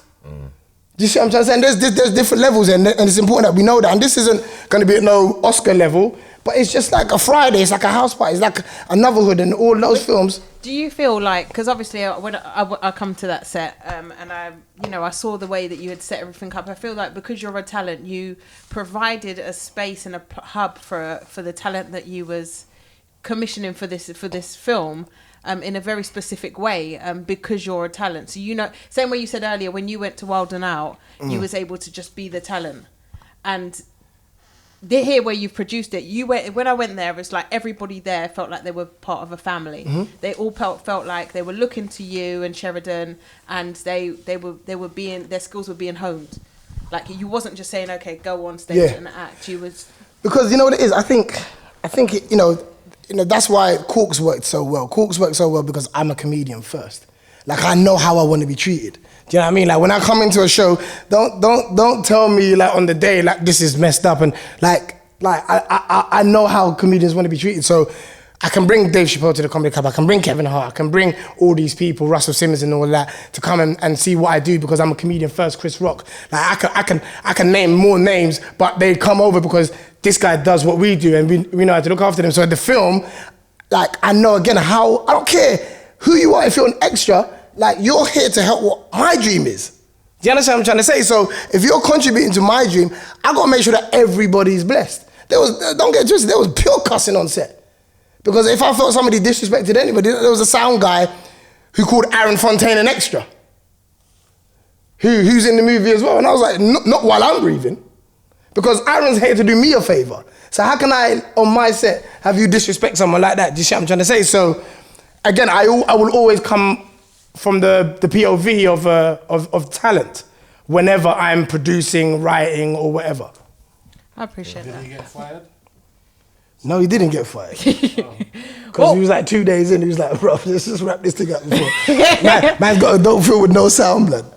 Do you see what I'm trying to say? And there's different levels, and it's important that we know that. And this isn't going to be at no Oscar level, but it's just like a Friday, it's like a house party, it's like a Notherhood and all those films.
Do you feel like, because obviously when I come to that set, and I saw the way that you had set everything up, I feel like because you're a talent, you provided a space and a hub for the talent that you was commissioning for this film. In a very specific way, because you're a talent. So same way you said earlier, when you went to Wild and Out, you was able to just be the talent. And here where you've produced it, when I went there, it's like everybody there felt like they were part of a family. They all felt like they were looking to you and Sheridan, and their skills were being honed. Like, you wasn't just saying, okay, go on stage and act. You was,
because you know what it is. I think that's why Corks worked so well. Corks worked so well because I'm a comedian first. Like, I know how I want to be treated. Do you know what I mean? Like, when I come into a show, don't tell me like on the day like this is messed up, and like I know how comedians want to be treated. So I can bring Dave Chappelle to the Comedy Club. I can bring Kevin Hart. I can bring all these people, Russell Simmons and all that, to come and see what I do because I'm a comedian first. Chris Rock. Like, I can name more names, but they come over because this guy does what we do, and we know how to look after them. So at the film, like, I know again how, I don't care who you are, if you're an extra, like, you're here to help what my dream is. Do you understand what I'm trying to say? So if you're contributing to my dream, I gotta make sure that everybody's blessed. Don't get twisted, there was pure cussing on set. Because if I felt somebody disrespected anybody, there was a sound guy who called Aaron Fontaine an extra, who's in the movie as well. And I was like, not while I'm breathing. Because Aaron's here to do me a favor. So how can I, on my set, have you disrespect someone like that? Do you see what I'm trying to say? So, again, I will always come from the POV of talent whenever I'm producing, writing, or whatever.
I appreciate that.
Did he get fired?
No, he didn't get fired. Because he was like 2 days in, he was like, bro, let's just wrap this thing up before. Man's got a dope film with no sound, blood.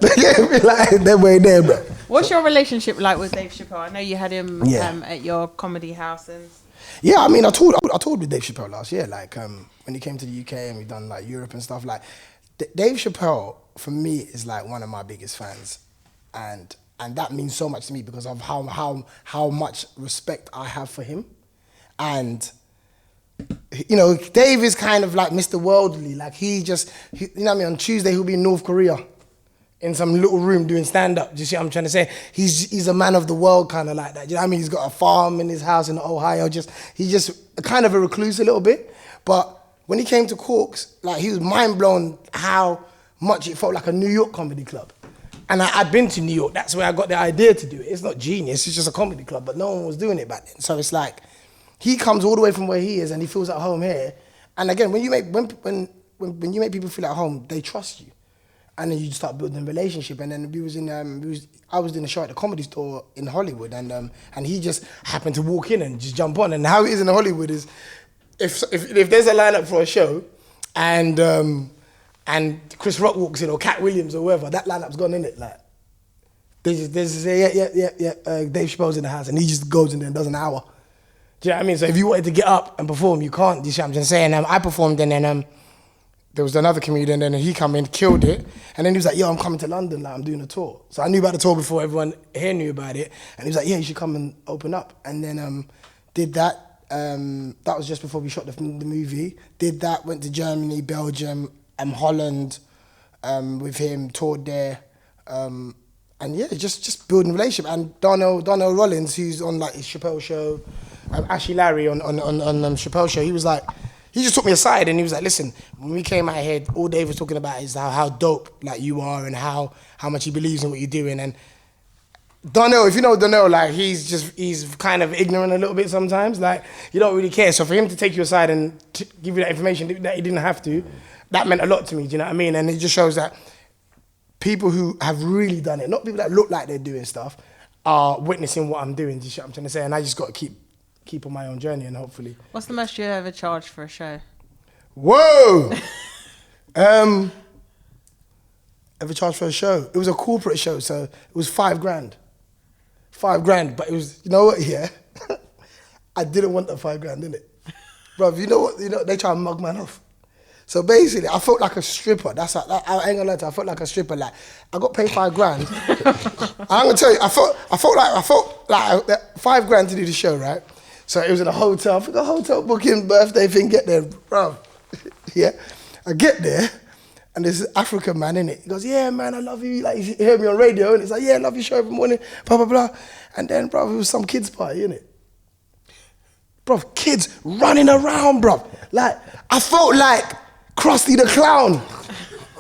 Like, they're way there, bro.
What's your relationship like with Dave Chappelle? I know you had him at your comedy house.
Yeah, I mean, I toured with Dave Chappelle last year. Like, when he came to the UK and we've done like Europe and stuff. Like, Dave Chappelle for me is like one of my biggest fans, and that means so much to me because of how much respect I have for him, and Dave is kind of like Mr. Worldly. Like, you know what I mean. On Tuesday he'll be in North Korea, in some little room doing stand-up. Do you see what I'm trying to say? He's a man of the world kind of like that. Do you know what I mean? He's got a farm in his house in Ohio. He's just kind of a recluse a little bit. But when he came to Corks, like, he was mind blown how much it felt like a New York comedy club. And I'd been to New York. That's where I got the idea to do it. It's not genius. It's just a comedy club. But no one was doing it back then. So it's like, he comes all the way from where he is and he feels at home here. And again, when you make people feel at home, they trust you. And then you start building a relationship. And then I was doing a show at the Comedy Store in Hollywood, and he just happened to walk in and just jump on. And how it is in Hollywood is, if there's a lineup for a show, and Chris Rock walks in or Cat Williams or whoever, that lineup's gone in it. Like, they just say, Dave Chappelle's in the house, and he just goes in there and does an hour. Do you know what I mean? So if you wanted to get up and perform, you can't. Do you see what I'm just saying? I performed, and then there was another comedian, and then he come in, killed it, and then he was like, yo, I'm coming to London, like, I'm doing a tour. So I knew about the tour before everyone here knew about it, and he was like, yeah, you should come and open up. And then did that. That was just before we shot the movie. Did that, went to Germany, Belgium, Holland with him, toured there. And yeah, just building relationship. And Darnell Rollins, who's on like his Chappelle show, Ashley Larry on Chappelle show, he just took me aside and he was like, listen, when we came out here, all Dave was talking about is how dope like you are and how much he believes in what you're doing. And Darnell, if you know Darnell, like he's kind of ignorant a little bit sometimes. Like you don't really care. So for him to take you aside and give you that information that he didn't have to, that meant a lot to me. Do you know what I mean? And it just shows that people who have really done it, not people that look like they're doing stuff, are witnessing what I'm doing. Do you see what I'm trying to say? And I just got to keep on my own journey and hopefully.
What's the most you ever charged for a show?
Whoa! Ever charged for a show? It was a corporate show, so it was $5,000. $5,000, but it was, you know what, yeah? I didn't want the $5,000, innit? Bruv, you know what, they try and mug man off. So basically, I felt like a stripper. I ain't gonna lie to you, I felt like a stripper. Like, I got paid $5,000. I'm gonna tell you, I felt like $5,000 to do the show, right? So it was in a hotel. I think a hotel booking, birthday thing, get there, bro. Yeah, I get there, and there's this African man in it. He goes, yeah, man, I love you. Like, he heard me on radio, and he's like, yeah, I love your show every morning, blah, blah, blah. And then, bro, it was some kids' party, innit? Bro, kids running around, bro. Like, I felt like Krusty the Clown.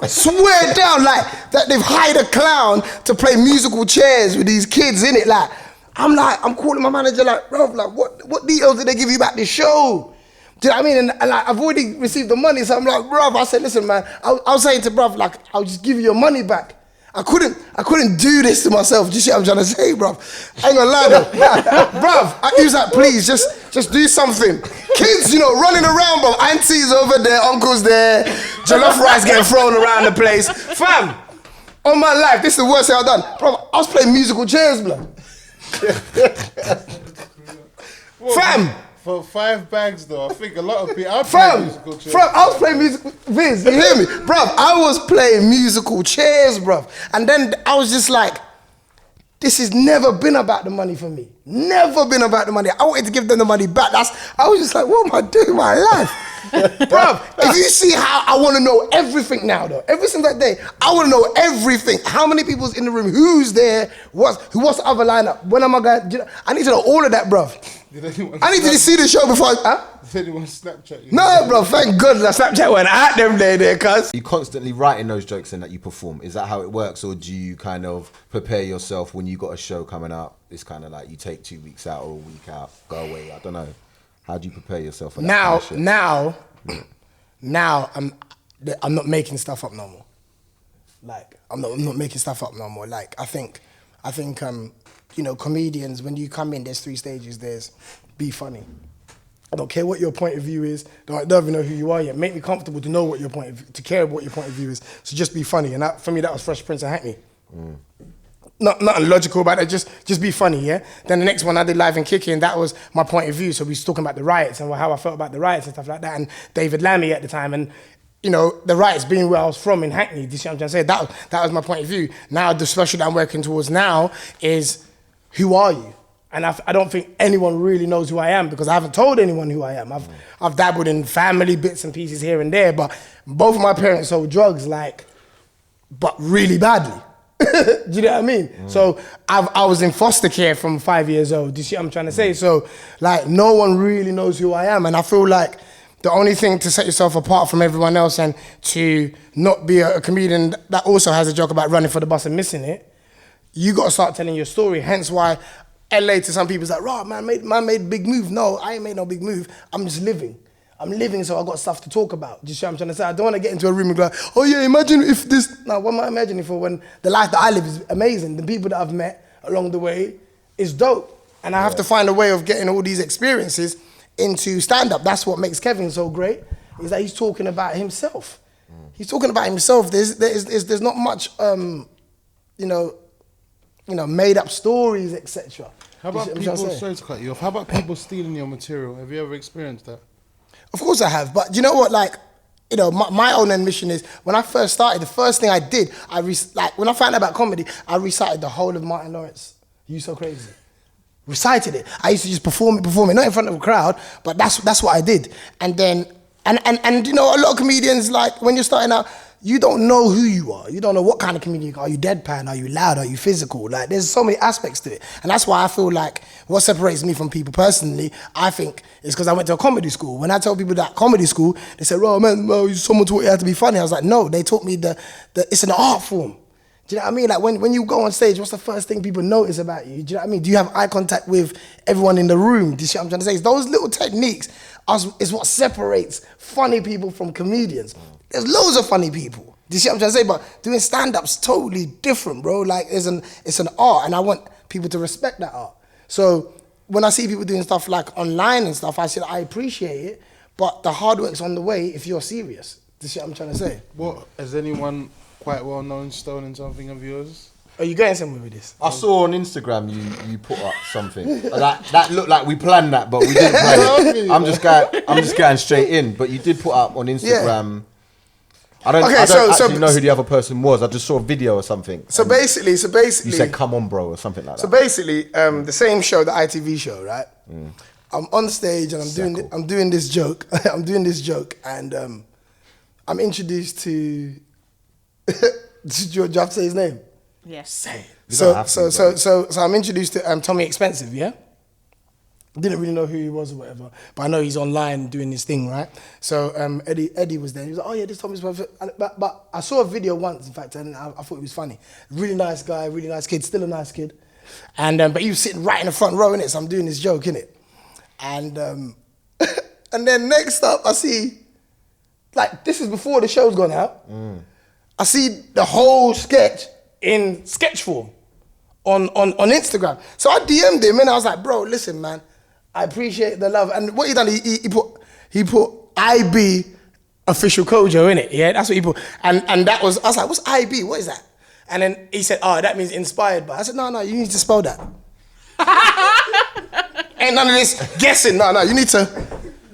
I swear down, like, that they've hired a clown to play musical chairs with these kids, innit? Like, I'm calling my manager, like, bro, like, what details did they give you about this show? Do you know what I mean? And like, I've already received the money, so I'm like, bruv, I said, listen, man, I was saying to bruv, like, I'll just give you your money back. I couldn't do this to myself. Do you see what I'm trying to say, bruv? I ain't gonna lie though. Bruv, he was like, please, just do something. Kids, running around, bruv. Aunties over there, uncles there, jollof rice getting thrown around the place. Fam, on my life, this is the worst thing I've done. Bruv, I was playing musical chairs, blood. Fam!
For 5 bags though, I think a lot of people. I
was playing musical Viz, you hear me? Bruv, I was playing musical chairs, bruv. And then I was just like, this has never been about the money for me. Never been about the money. I wanted to give them the money back. I was just like, what am I doing with my life? Bruv, if you see how I want to know everything now though, every single day, I want to know everything. How many people's in the room, who's there, what's the other lineup, when am I going, I need to know all of that, bruv. I need to see the show before
Did anyone Snapchat you?
No, bro, thank God that Snapchat went out them there, cuz.
You constantly writing those jokes in that you perform. Is that how it works, or do you kind of prepare yourself when you got a show coming up? It's kind of like you take 2 weeks out or a week out, go away. I don't know. How do you prepare yourself for that?
Now, I'm not making stuff up no more. Like, I'm not making stuff up no more. Like, I think, comedians, when you come in, there's 3 stages. There's be funny. I don't care what your point of view is. I don't even know who you are yet. Make me comfortable to know what your point of view, to care what your point of view is. So just be funny. And that, for me, that was Fresh Prince of Hackney. Nothing logical about it. Just be funny, yeah? Then the next one I did Live and Kicking, that was my point of view. So we was talking about the riots and how I felt about the riots and stuff like that. And David Lammy at the time. And, the riots being where I was from in Hackney. Do you see what I'm trying to say? That was my point of view. Now the special that I'm working towards now is, who are you? And I don't think anyone really knows who I am because I haven't told anyone who I am. I've dabbled in family bits and pieces here and there, but both of my parents sold drugs, but really badly. Do you know what I mean? So I was in foster care from 5 years old. Do you see what I'm trying to say? So no one really knows who I am, and I feel like the only thing to set yourself apart from everyone else and to not be a comedian that also has a joke about running for the bus and missing it, you got to start telling your story. Hence why LA to some people is like, right, man made big move. No, I ain't made no big move. I'm just living. I'm living, so I got stuff to talk about. Do you see what I'm trying to say? I don't want to get into a room and go, like, oh yeah, imagine if this. No, what am I imagining for when the life that I live is amazing? The people that I've met along the way is dope. And I have to find a way of getting all these experiences into stand-up. That's what makes Kevin so great, is that he's talking about himself. He's talking about himself. There's not much, made up stories, etc.
How about people, sorry to cut you off, how about people stealing your material? Have you ever experienced that?
Of course I have, but you know what, my own admission is, when I first started, the first thing I did, when I found out about comedy, I recited the whole of Martin Lawrence, You So Crazy. Recited it. I used to just perform it, not in front of a crowd, but that's what I did. And then, and a lot of comedians, when you're starting out, you don't know who you are. You don't know what kind of comedian you are. Are you deadpan? Are you loud? Are you physical? Like, there's so many aspects to it. And that's why I feel like what separates me from people personally, I think, is because I went to a comedy school. When I tell people that comedy school, they say, oh man, someone taught you how to be funny. I was like, no, they taught me the it's an art form. Do you know what I mean? Like when you go on stage, what's the first thing people notice about you? Do you know what I mean? Do you have eye contact with everyone in the room? Do you see what I'm trying to say? It's those little techniques is what separates funny people from comedians. There's loads of funny people. Do you see what I'm trying to say? But doing stand-up's totally different, bro. Like it's an art, and I want people to respect that art. So when I see people doing stuff like online and stuff, I said I appreciate it, but the hard work's on the way if you're serious. Do you see what I'm trying to say?
What, has anyone quite well known stolen something of yours?
Are you going somewhere with this?
I saw on Instagram you put up something that looked like we planned that, but we didn't plan it. I'm just going straight in. But you did put up on Instagram. I don't actually know who the other person was. I just saw a video or something.
So basically,
you said "Come on, bro" or something like that.
So basically, the same show, the ITV show, right? I'm on stage and I'm doing this joke. I'm doing this joke, and I'm introduced to. Do you have to say his name?
Yes.
Say it. So I'm introduced to Tommy Expensive, yeah? Didn't really know who he was or whatever, but I know he's online doing this thing, right? So Eddie was there. He was like, oh yeah, this Tommy's perfect. But I saw a video once, in fact, and I thought it was funny. Really nice guy, really nice kid, still a nice kid. And but he was sitting right in the front row, innit? So I'm doing this joke, innit? And and then next up, I see, like, this is before the show's gone out. I see the whole sketch in sketch form on Instagram. So I DM'd him and I was like, bro, listen, man, I appreciate the love. And what he done, he put IB official Kojo in it. Yeah, that's what he put. And that was, I was like, what's IB? What is that? And then he said, oh, that means inspired by. I said, no, you need to spell that. Ain't none of this guessing. No, you need to.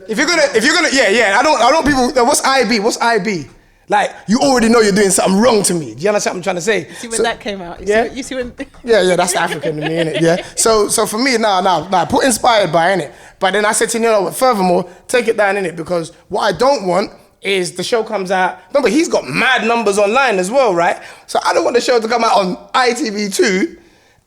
If you're gonna, yeah. I don't people. What's IB? What's IB? Like, you already know you're doing something wrong to me. Do you understand what I'm trying to say?
You see when that came out? You see when...
Yeah, that's the African in me, innit? Yeah. So for me, nah, put inspired by, innit? But then I said to him, you know what, furthermore, take it down, innit? Because what I don't want is the show comes out... Remember, he's got mad numbers online as well, right? So I don't want the show to come out on ITV2,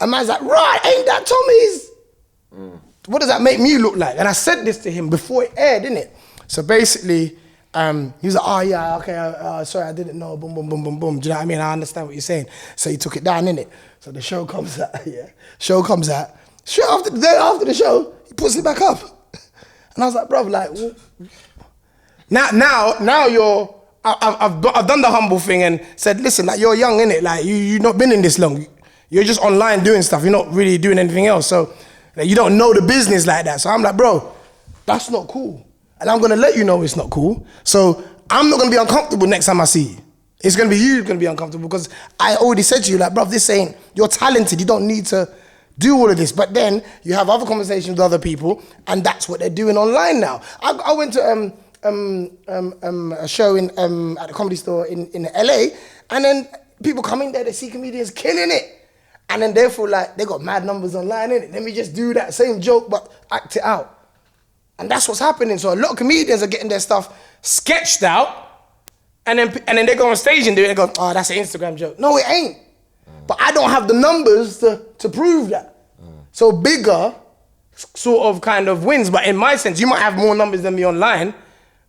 and man's like, right, ain't that Tommy's? What does that make me look like? And I said this to him before it aired, innit? So basically... he was like, oh yeah, okay, sorry, I didn't know, boom, boom, boom, boom, boom. Do you know what I mean? I understand what you're saying. So he took it down, innit? So the show comes out, yeah. Show comes out. Straight after the day after the show, he puts it back up. And I was like, bro, like, now you're, I've done the humble thing and said, listen, like, you're young, innit? Like, you've not been in this long. You're just online doing stuff. You're not really doing anything else. So like, you don't know the business like that. So I'm like, bro, that's not cool. And I'm gonna let you know it's not cool. So I'm not gonna be uncomfortable next time I see you. It's gonna be you gonna be uncomfortable because I already said to you, like, bruv, this ain't, you're talented, you don't need to do all of this. But then you have other conversations with other people and that's what they're doing online now. I went to a show at the Comedy Store in LA, and then people come in there, they see comedians killing it. And then they feel like they got mad numbers online, innit? Let me just do that same joke but act it out. And that's what's happening. So a lot of comedians are getting their stuff sketched out, and then they go on stage and do it and go, oh, that's an Instagram joke. No, it ain't. But I don't have the numbers to prove that. So bigger sort of kind of wins. But in my sense, you might have more numbers than me online,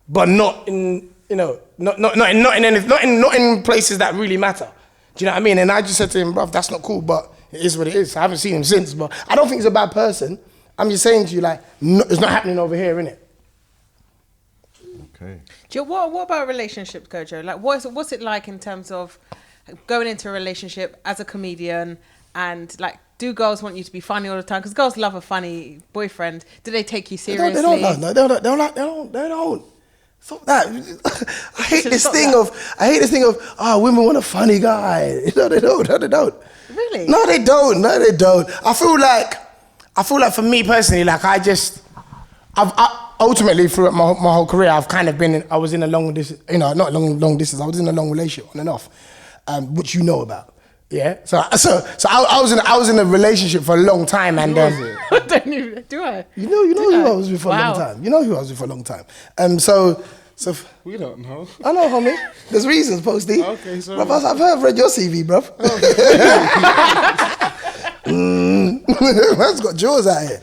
but not in, you know, not in places that really matter. Do you know what I mean? And I just said to him, bruv, that's not cool, but it is what it is. I haven't seen him since, but I don't think he's a bad person. I'm just saying to you, like, no, it's not happening over here, innit?
Okay.
Do you, what about relationships, Kojo? Like, what's it like in terms of going into a relationship as a comedian, and like, do girls want you to be funny all the time? Because girls love a funny boyfriend. Do they take you seriously?
They don't. Stop that. I hate this thing of, women want a funny guy. No, they don't.
Really?
No, they don't. I feel like for me personally, like I ultimately throughout my whole career, I've kind of been I was in a long distance, not long distance, I was in a long relationship on and off, which you know about. Yeah. So I was in a relationship for a long time, and
don't even, do I?
You know who I was with for a long time. You know who I was with for a long time. So So
We don't know.
I know, homie. There's reasons, Posty.
Okay, so
Bruv, I've read your CV, bruv. Man's got jaws out here.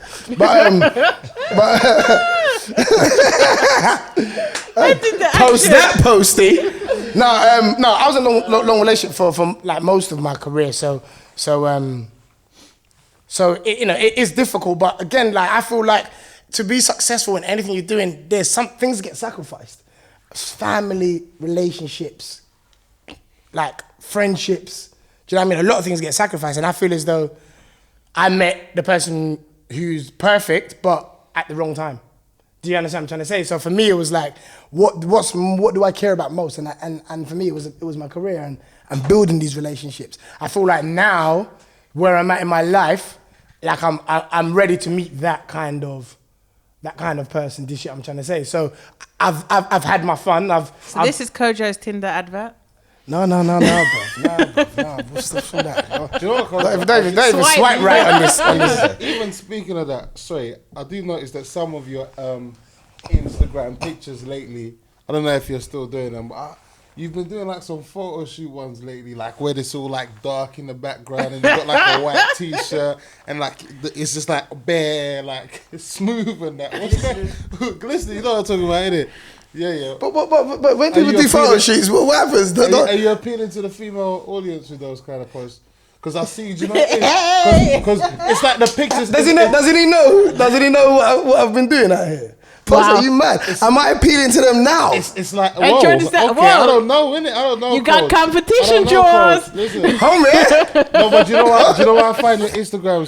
Post that, Posty. No, I was in a long relationship for like most of my career, so it is difficult. But again, like I feel like to be successful in anything you're doing, there's some things get sacrificed. Family, relationships, like friendships. Do you know what I mean? A lot of things get sacrificed, and I feel as though I met the person who's perfect, but at the wrong time. Do you understand what I'm trying to say? So for me, it was like, what do I care about most? And for me, it was my career and building these relationships. I feel like now, where I'm at in my life, like I'm ready to meet that kind of person. This shit I'm trying to say. So I've had my fun.
This is Kojo's Tinder advert.
No, bro. No. What's the for that? No.
Do you know what?
Don't even swipe right on this.
Even speaking of that, sorry, I do notice that some of your Instagram pictures lately, I don't know if you're still doing them, but you've been doing like some photo shoot ones lately, like where it's all like dark in the background and you've got like a white t-shirt and like it's just like bare, like smooth and that. What's that? Glistening, you know what I'm talking about, innit? Yeah.
But when people do photo shoots, what happens?
Are you appealing to the female audience with those kind of posts? Because I see, do you know what it is? Because it's like the pictures.
Doesn't he know what I've been doing out here? Wow. Are you mad? Am I appealing to them now?
It's like, whoa,
you understand?
okay,
Whoa.
I don't know, innit? I don't know.
You got
Coach.
competition, Jaws.
Listen.
Homie.
No, but you know what? I find your Instagram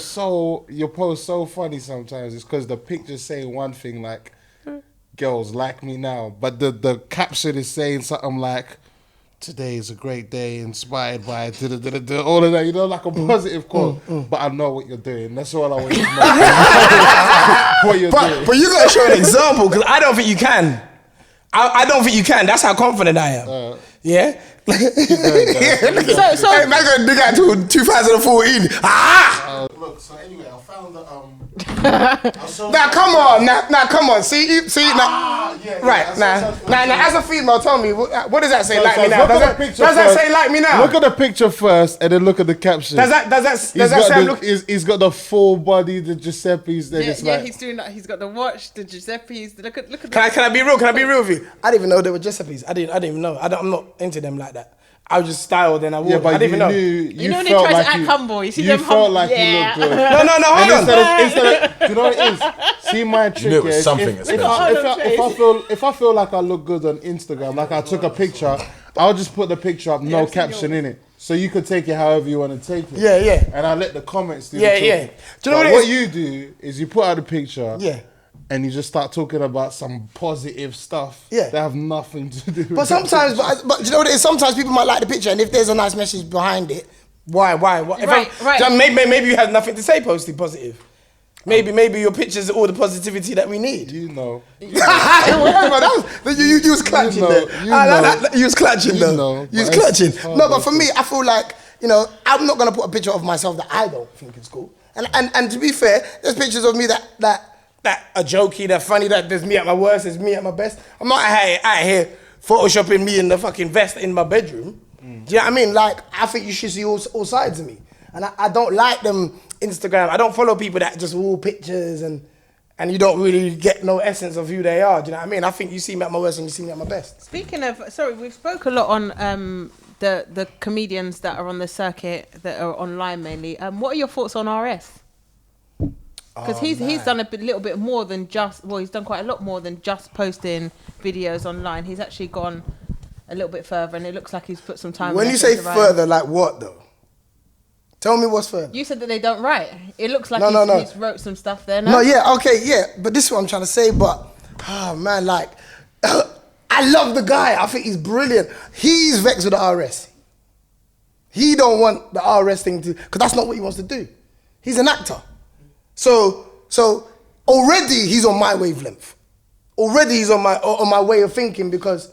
your post so funny sometimes? It's because the picture's saying one thing like, girls like me now, but the caption is saying something like, today is a great day, inspired by all of that, you know, like a positive quote. But I know what you're doing. That's all I want you to know. What you're doing.
But you gotta show an example, because I don't think you can. I don't think you can. That's how confident I am. Yeah?
So
hey, man, gonna dig out to 2014.
Look, so anyway, I found that
Now come on. See now. Right now. As a female, tell me what does that say? Like me now? Does that say like me now?
Look at the picture first, and then look at the caption.
Does that say?
He's got the full body, the Giuseppe's. Then it's like,
he's doing that. He's got the watch, the Giuseppe's. Look at.
Can I be real? Can I be real with you? I didn't even know they were Giuseppe's. I didn't even know. I'm not into them like that. I was just styled and I wore. I didn't even know.
You know when he tries to act humble. You see them humble.
You felt like you looked good.
No, hold on.
Instead of, do you know what it is? See, my trick
knew it was
is
something
if I feel like I look good on Instagram, like I took a picture, I'll just put the picture up, no caption in it. So you could take it however you want to take it.
Yeah.
And I let the comments do the
Yeah.
talking.
Do you know
what you do is you put out a picture.
Yeah.
And you just start talking about some positive stuff
that
have nothing to do with it.
But sometimes, but you know what it is? Sometimes people might like the picture, and if there's a nice message behind it, why? Right. Maybe you have nothing to say positive. Maybe your picture's all the positivity that we need.
You know.
You was clutching there. You was clutching though. You was clutching. No, but for me, I feel like, you know, I'm not going to put a picture of myself that I don't think is cool. And to be fair, there's pictures of me that are jokey, that funny, that there's me at my worst, there's me at my best. I'm not out here photoshopping me in the fucking vest in my bedroom. Do you know what I mean? Like, I think you should see all sides of me. And I don't like them Instagram. I don't follow people that just all pictures and you don't really get no essence of who they are. Do you know what I mean? I think you see me at my worst and you see me at my best.
Speaking of, we've spoke a lot on the comedians that are on the circuit that are online mainly. What are your thoughts on RS? Because he's done a little bit more than just, he's done quite a lot more than just posting videos online. He's actually gone a little bit further and it looks like he's put some time.
When you say further, like what though? Tell me what's further.
You said that they don't write. It looks like he's wrote some stuff there now.
No, yeah, okay, yeah. But this is what I'm trying to say, but, man, like, I love the guy. I think he's brilliant. He's vexed with the RS. He don't want the RS thing to, because that's not what he wants to do. He's an actor. So already he's on my wavelength. Already he's on my way of thinking, because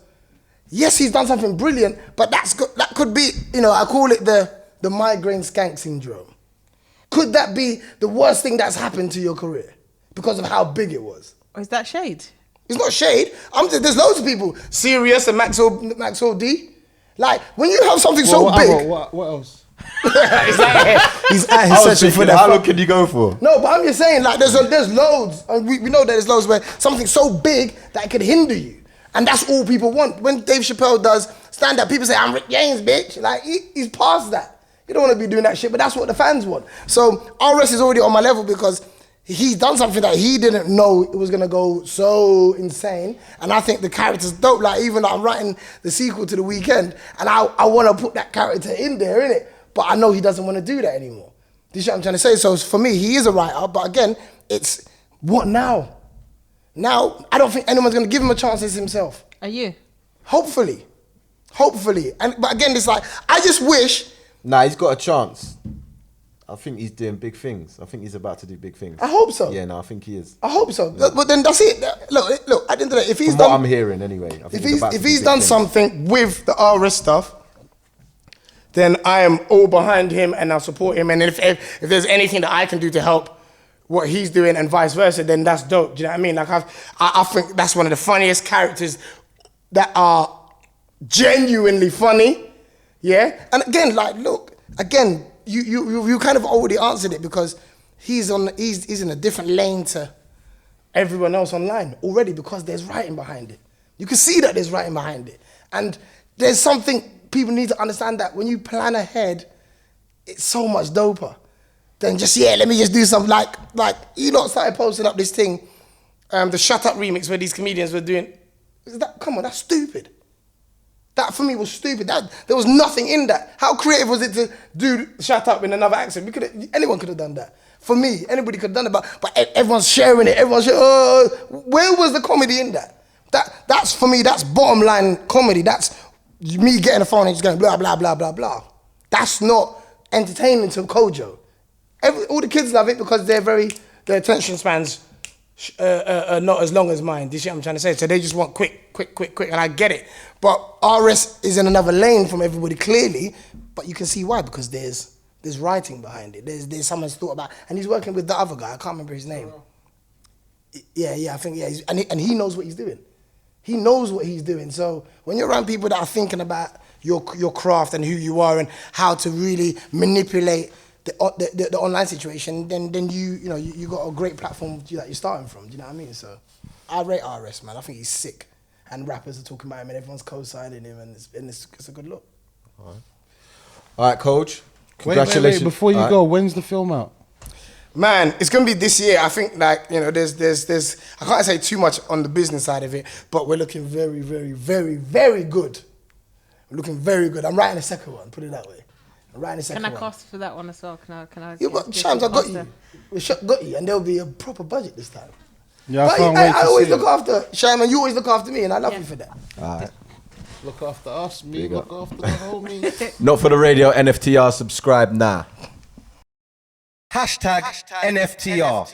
yes, he's done something brilliant, but that could be, you know, I call it the migraine skank syndrome. Could that be the worst thing that's happened to your career because of how big it was?
Or is that shade?
It's not shade. There's loads of people. Sirius and Maxwell D. Like, when you have something so big.
What else?
He's at his session for that.
How long can you go for?
No, but I'm just saying, like, there's loads. And we know that there's loads where something so big that it could hinder you. And that's all people want. When Dave Chappelle does stand-up, people say, I'm Rick James, bitch. Like, he's past that. You don't want to be doing that shit, but that's what the fans want. So RS is already on my level because he's done something that he didn't know it was going to go so insane. And I think the character's dope. Like, even though I'm writing the sequel to The Weeknd, and I want to put that character in there, innit? But I know he doesn't want to do that anymore. Do you see what I'm trying to say? So for me, he is a writer, but again, it's what now? Now, I don't think anyone's going to give him a chance as himself.
Are you?
Hopefully. But again, it's like, I just wish.
Nah, he's got a chance. I think he's doing big things. I think he's about to do big things.
I hope so.
Yeah, no, I think he is.
I hope so. Yeah. But then that's it. Look, at the end of the day, if he's
From
done.
what I'm hearing anyway. I think
if he's done something with the RS stuff, then I am all behind him and I'll support him. And if there's anything that I can do to help what he's doing and vice versa, then that's dope. Do you know what I mean? Like I think that's one of the funniest characters that are genuinely funny. Yeah. And again, like, look, again, you kind of already answered it because he's in a different lane to everyone else online already because there's writing behind it. You can see that there's writing behind it. And there's something people need to understand, that when you plan ahead, it's so much doper than just, let me just do something. Like you lot started posting up this thing, the Shut Up remix where these comedians were doing. Come on, that's stupid. That for me was stupid. There was nothing in that. How creative was it to do Shut Up in another accent? Anyone could have done that. For me, anybody could have done it, but everyone's sharing it. Everyone's sharing, where was the comedy in that? That's for me, that's bottom line comedy. That's me getting a phone and just going blah, blah, blah, blah, blah. That's not entertaining to Kojo. All the kids love it because their attention spans are not as long as mine. Do you see what I'm trying to say? So they just want quick, and I get it. But RS is in another lane from everybody clearly, but you can see why, because there's writing behind it. There's someone's thought about, and he's working with the other guy. I can't remember his name. I think and he knows what he's doing. He knows what he's doing. So when you're around people that are thinking about your craft and who you are and how to really manipulate the online situation, then you got a great platform that you're starting from. Do you know what I mean? So I rate RS, man. I think he's sick, and rappers are talking about him, and everyone's co-signing him, and it's a good look.
All right, Coach. Congratulations.
Wait, before you go, when's the film out?
Man, it's gonna be this year. I think, like, there's I can't say too much on the business side of it, but we're looking very, very, very, very good. We're looking very good. I'm writing a second one. Put it that way. I'm writing a second one.
Can I cast for that one as well? Can I?
Yeah, but Chams, I got you. We got you, and there'll be a proper budget this time.
Yeah, I can't wait
I always look after Sham, and you always look after me, and I love you for that.
All right.
Look after us, me look after the homies.
Not for the radio, NFTR, subscribe now.
#NFTR.